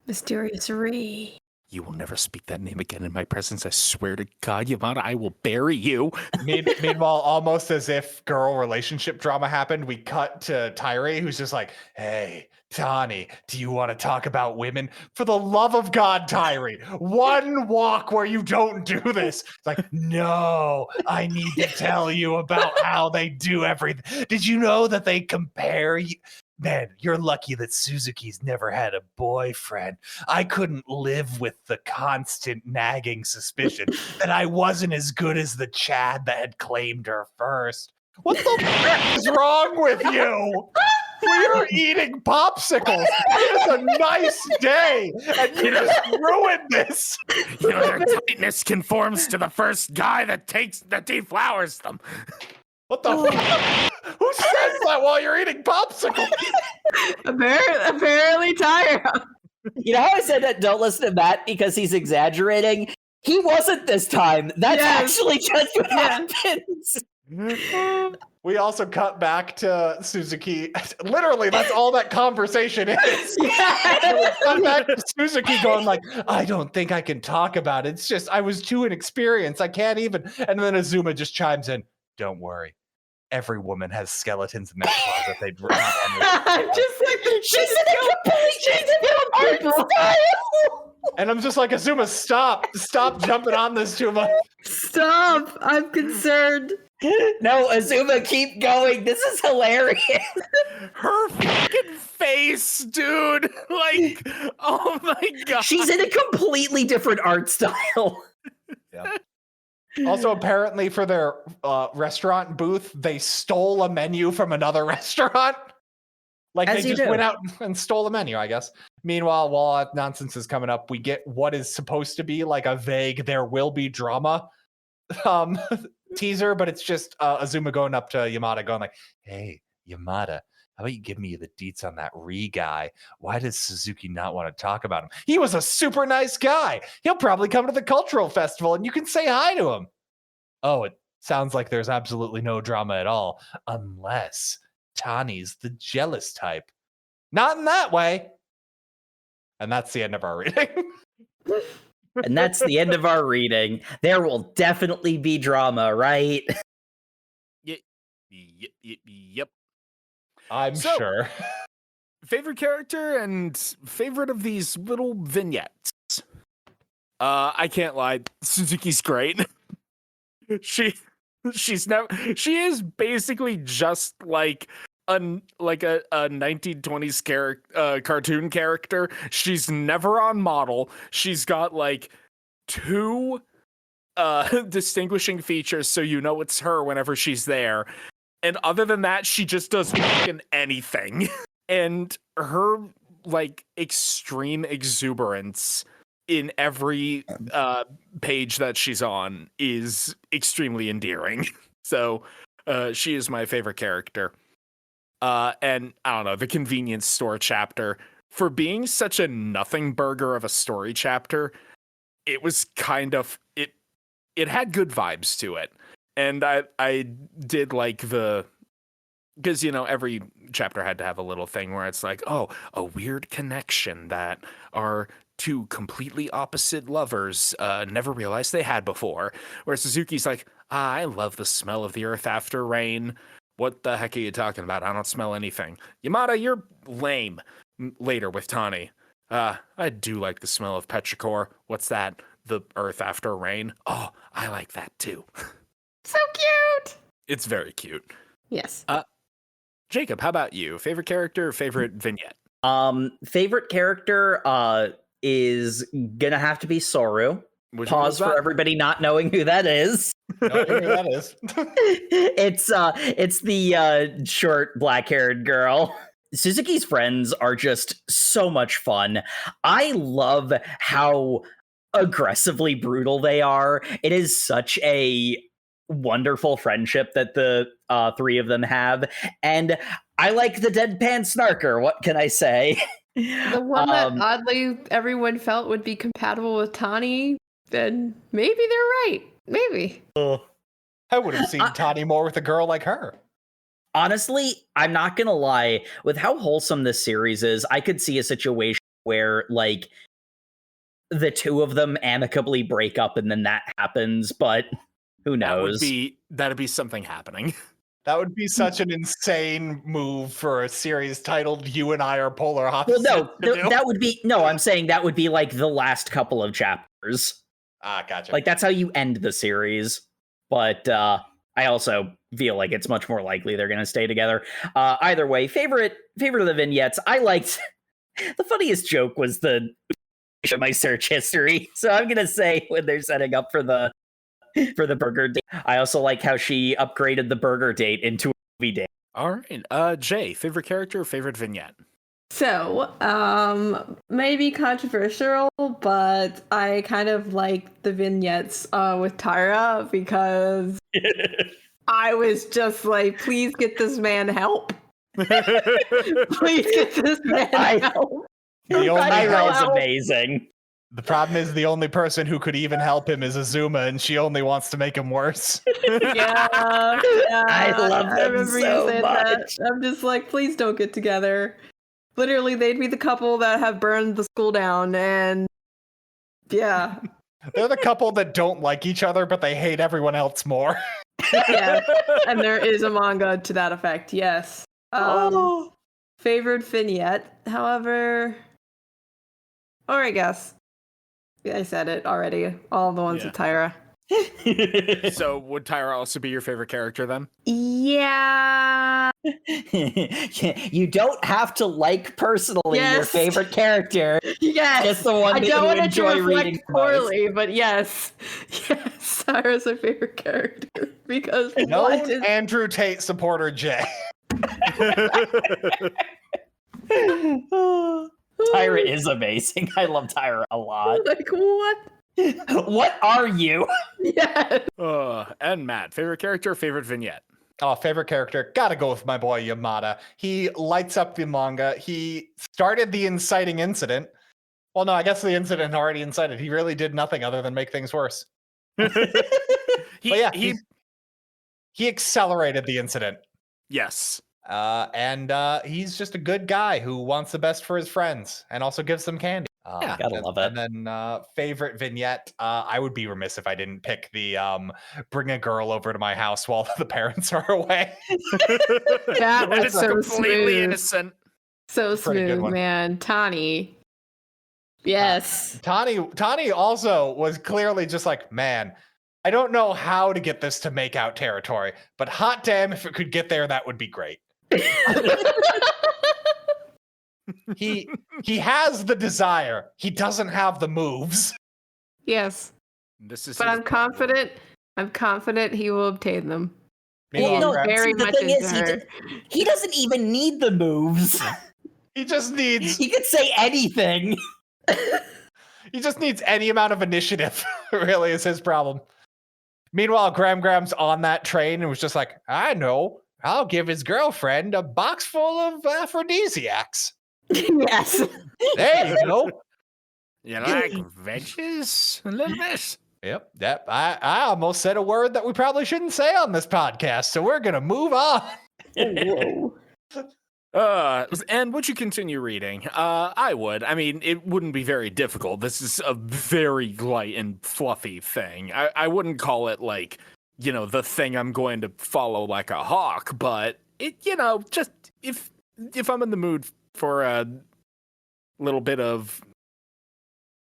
Mysterious Ri. You will never speak that name again in my presence. I swear to God, Yamada, I will bury you. Meanwhile, almost as if girl relationship drama happened, we cut to Tyree, who's just like, hey, Tani, do you want to talk about women? For the love of God, Tyree, one walk where you don't do this. It's like, no, I need to tell you about how they do everything. Did you know that they compare you? Man, you're lucky that Suzuki's never had a boyfriend. I couldn't live with the constant nagging suspicion that I wasn't as good as the Chad that had claimed her first. What the frick is wrong with you? We are eating popsicles. It's a nice day, and you just ruined this. You know, their tightness conforms to the firthat guy that deflowers them. What the fuck? Who says that while you're eating popsicles? Apparently Tyra. You know how I said that don't listen to Matt because he's exaggerating? He wasn't this time. That's actually just what happens. We also cut back to Suzuki. Literally, that's all that conversation is. Cut back to Suzuki going like, I don't think I can talk about it. It's just, I was too inexperienced. I can't even. And then Azuma just chimes in, don't worry. Every woman has skeletons in their closet they bring. Just like she's in a complete And I'm just like, Azuma, stop jumping on this too much. Stop! I'm concerned. No, Azuma, keep going. This is hilarious. Her fucking face, dude. Like, oh my God. She's in a completely different art style. Yeah. Also, apparently for their restaurant booth, they stole a menu from another restaurant. Like As they you just do. went out and stole the menu, I guess. Meanwhile, while all that nonsense is coming up, we get what is supposed to be like a vague "there will be drama" teaser, but it's just Azuma going up to Yamada, going like, "Hey, Yamada, how about you give me the deets on that Ri guy? Why does Suzuki not want to talk about him? He was a super nice guy. He'll probably come to the cultural festival, and you can say hi to him." Oh, it sounds like there's absolutely no drama at all, unless Tani's the jealous type. Not in that way. And that's the end of our reading. And that's the end of our reading. There will definitely be drama, right? Yep. I'm So- sure. Favorite character and favorite of these little vignettes. I can't lie. Suzuki's great. she is basically just like a 1920s cartoon character. She's never on model. She's got like 2 distinguishing features, so you know it's her whenever she's there. And other than that, she just does fucking anything. And her like extreme exuberance in every page that she's on is extremely endearing. So she is my favorite character. And I don't know, the convenience store chapter, for being such a nothing burger of a story chapter, it was kind of it had good vibes to it. And I did like because, you know, every chapter had to have a little thing where it's like, oh, a weird connection that our 2 completely opposite lovers never realized they had before. Where Suzuki's like, I love the smell of the earth after rain. What the heck are you talking about? I don't smell anything. Yamada, you're lame. Later with Tani. I do like the smell of petrichor. What's that? The earth after rain? Oh, I like that too. So cute. It's very cute. Yes. Jacob, how about you? Favorite character, favorite vignette? Favorite character is gonna have to be Soru. Which Pause for everybody not knowing who that is. No idea who that is. It's the short black-haired girl. Suzuki's friends are just so much fun. I love how aggressively brutal they are. It is such a wonderful friendship that the 3 of them have, and I like the deadpan snarker. What can I say? The one that oddly everyone felt would be compatible with Tani, then maybe they're right. Maybe. I would have seen Tani more with a girl like her. Honestly, I'm not gonna lie. With how wholesome this series is, I could see a situation where, like, the 2 of them amicably break up and then that happens, but who knows? That'd be something happening. That would be such an insane move for a series titled "You and I Are Polar Well, Opposites." that would be I'm saying that would be like the last couple of chapters. Gotcha. Like that's how you end the series. But I also feel like it's much more likely they're going to stay together. Either way, favorite of the vignettes. I liked the funniest joke was my search history. So I'm going to say when they're setting up for the burger date. I also like how she upgraded the burger date into a movie date. All right. Jay, favorite character, favorite vignette? So, maybe controversial, but I kind of like the vignettes with Tyra because I was just like, please get this man help. Please get this man help. Tyra is amazing. The problem is the only person who could even help him is Azuma, and she only wants to make him worse. Yeah, I love them remember so you saying much. that. I'm just like, please don't get together. Literally, they'd be the couple that have burned the school down, and yeah. They're the couple that don't like each other, but they hate everyone else more. Yeah, and there is a manga to that effect, yes. Favorite vignette, however, or I guess, yeah, I said it already, all the ones with Tyra. So would Tyra also be your favorite character then? Yeah. You don't have to like personally your Yes. favorite character. Yes. Just the one I that don't you want it to enjoy reflect reading the most. poorly, but yes. Yes, Tyra's my favorite character because No what is Andrew Tate supporter Jay. Tyra is amazing. I love Tyra a lot. Like, what? What are you? Yeah. And Matt, favorite character, favorite vignette? Oh, favorite character. Gotta go with my boy Yamada. He lights up the manga. He started the inciting incident. Well, no, I guess the incident already incited. He really did nothing other than make things worse. He accelerated the incident. Yes. And he's just a good guy who wants the best for his friends and also gives them candy. Yeah, gotta love it. And then favorite vignette, I would be remiss if I didn't pick the bring a girl over to my house while the parents are away. That And was it's so completely smooth. innocent. So Pretty good smooth, one. man. Tani. Yes. Tani also was clearly just like, man, I don't know how to get this to make out territory, but hot damn, if it could get there, that would be great. He has the desire. He doesn't have the moves. Yes. This is But his I'm problem. confident. I'm confident he will obtain them. Meanwhile, no, Graham, very see, the much thing into is, her. he doesn't even need the moves. he just needs He could say anything. any amount of initiative. Really is his problem. Meanwhile, Graham's on that train and was just like, I know, I'll give his girlfriend a box full of aphrodisiacs. Yes. There you go. You like veggies? A little bit. Yep. I almost said a word that we probably shouldn't say on this podcast, so we're gonna move on. Whoa. And would you continue reading? I would. I mean, it wouldn't be very difficult. This is a very light and fluffy thing. I wouldn't call it like, the thing I'm going to follow like a hawk, but it, just if I'm in the mood for a little bit of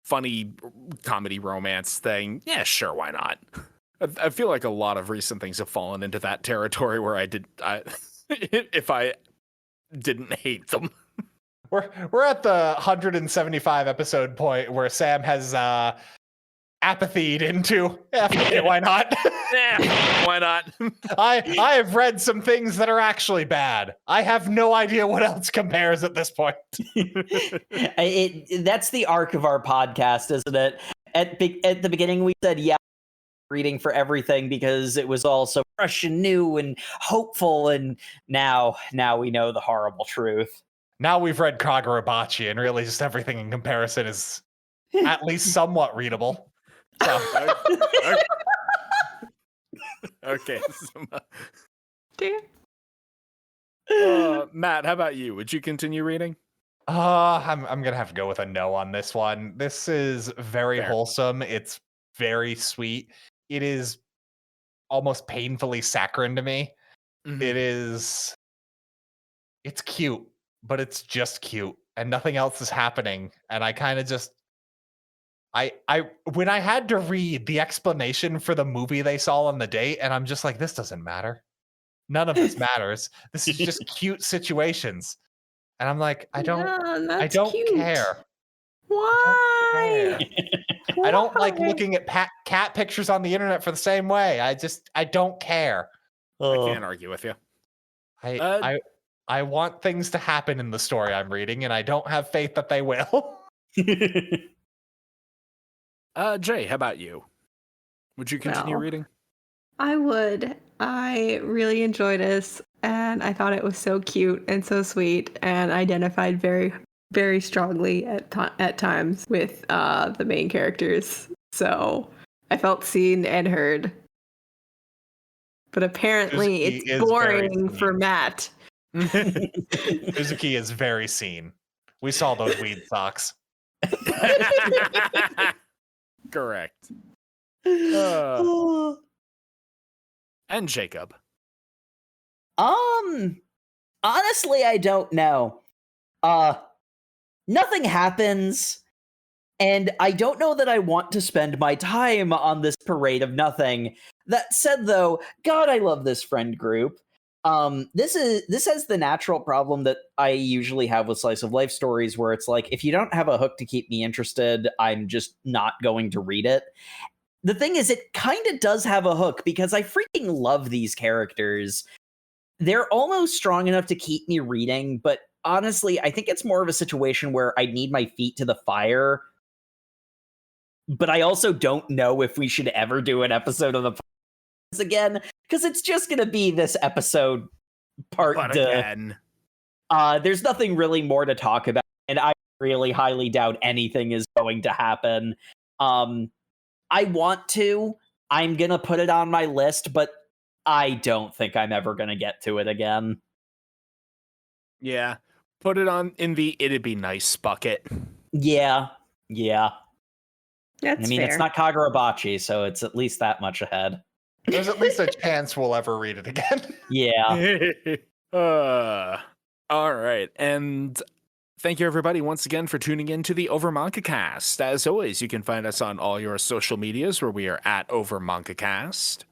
funny comedy romance thing, yeah, sure, why not? I feel like a lot of recent things have fallen into that territory where if I didn't hate them. We're at the 175 episode point where Sam has apathied into. Yeah, why not? Yeah, why not? I have read some things that are actually bad. I have no idea what else compares at this point. That's the arc of our podcast, isn't it? At the beginning, we said, yeah, reading for everything because it was all so fresh and new and hopeful, and now we know the horrible truth. Now we've read Kagurabachi, and really just everything in comparison is at least somewhat readable. So, Okay. Damn. Matt, how about you? Would you continue reading? I'm gonna have to go with a no on this one. This is very Fair. wholesome. It's very sweet. It is almost painfully saccharine to me. Mhm. It's cute, but it's just cute, and nothing else is happening. And I kind of just, when I had to read the explanation for the movie they saw on the date, and I'm just like, this doesn't matter. None of this matters. This is just cute situations. And I'm like, I don't cute. care. Why? I don't like Why? looking at cat pictures on the internet for the same way. I don't care. I can't argue with you. I want things to happen in the story I'm reading, and I don't have faith that they will. Jay, how about you? Would you continue Well, reading? I would. I really enjoyed this, and I thought it was so cute and so sweet, and identified very, very strongly at times with the main characters. So I felt seen and heard. But apparently, Suzuki it's is very boring for seen. Matt. Suzuki is very seen. We saw those weed socks. Correct. And Jacob. Honestly, I don't know. Nothing happens, and I don't know that I want to spend my time on this parade of nothing. That said, though, God, I love this friend group. This has the natural problem that I usually have with slice of life stories, where it's like, if you don't have a hook to keep me interested, I'm just not going to read it. The thing is, it kind of does have a hook because I freaking love these characters. They're almost strong enough to keep me reading, but honestly, I think it's more of a situation where I need my feet to the fire. But I also don't know if we should ever do an episode of the podcast again, because it's just going to be this episode part But deux. again, There's nothing really more to talk about, and I really highly doubt anything is going to happen. I want to. I'm going to put it on my list, but I don't think I'm ever going to get to it again. yeah, put it on in the it'd be nice bucket. Yeah. That's I mean, fair. it's not Kagurabachi, so it's at least that much ahead. There's at least a chance we'll ever read it again. Yeah. All right, and thank you everybody once again for tuning in to the Over Manga Cast. As always, you can find us on all your social medias where we are at Over Manga Cast.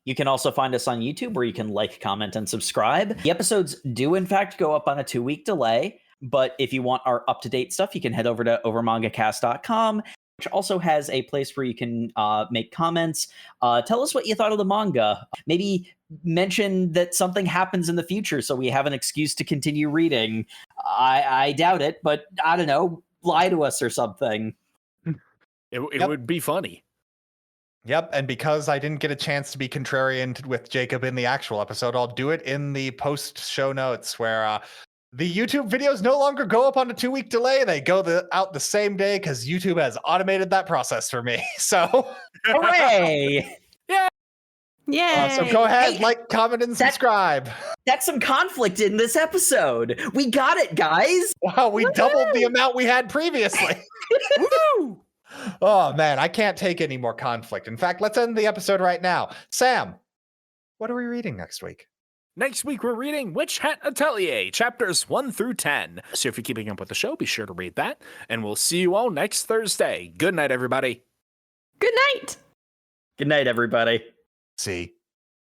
You can also find us on YouTube where you can like, comment, and subscribe. The episodes do, in fact, go up on a 2-week delay. But if you want our up-to-date stuff, you can head over to overmangacast.com, which also has a place where you can make comments. Tell us what you thought of the manga. Maybe mention that something happens in the future so we have an excuse to continue reading. I doubt it, but I don't know. Lie to us or something. It Yep. would be funny. Yep, and because I didn't get a chance to be contrarian with Jacob in the actual episode, I'll do it in the post-show notes where the YouTube videos no longer go up on a 2-week delay. They go out the same day because YouTube has automated that process for me. So, Hooray! Yeah. so go ahead, Hey, like, comment, and subscribe. That's some conflict in this episode. We got it, guys. Wow, we doubled the amount we had previously. Woo! Oh man, I can't take any more conflict. In fact, let's end the episode right now. Sam, what are we reading next week? Next week, we're reading Witch Hat Atelier, chapters 1 through 10. So if you're keeping up with the show, be sure to read that. And we'll see you all next Thursday. Good night, everybody. Good night. Good night, everybody. See,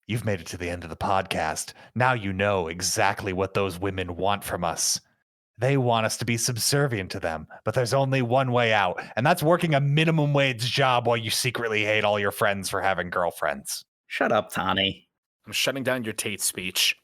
you've made it to the end of the podcast. Now you know exactly what those women want from us. They want us to be subservient to them, but there's only one way out, and that's working a minimum wage job while you secretly hate all your friends for having girlfriends. Shut up, Tani. I'm shutting down your Tate speech.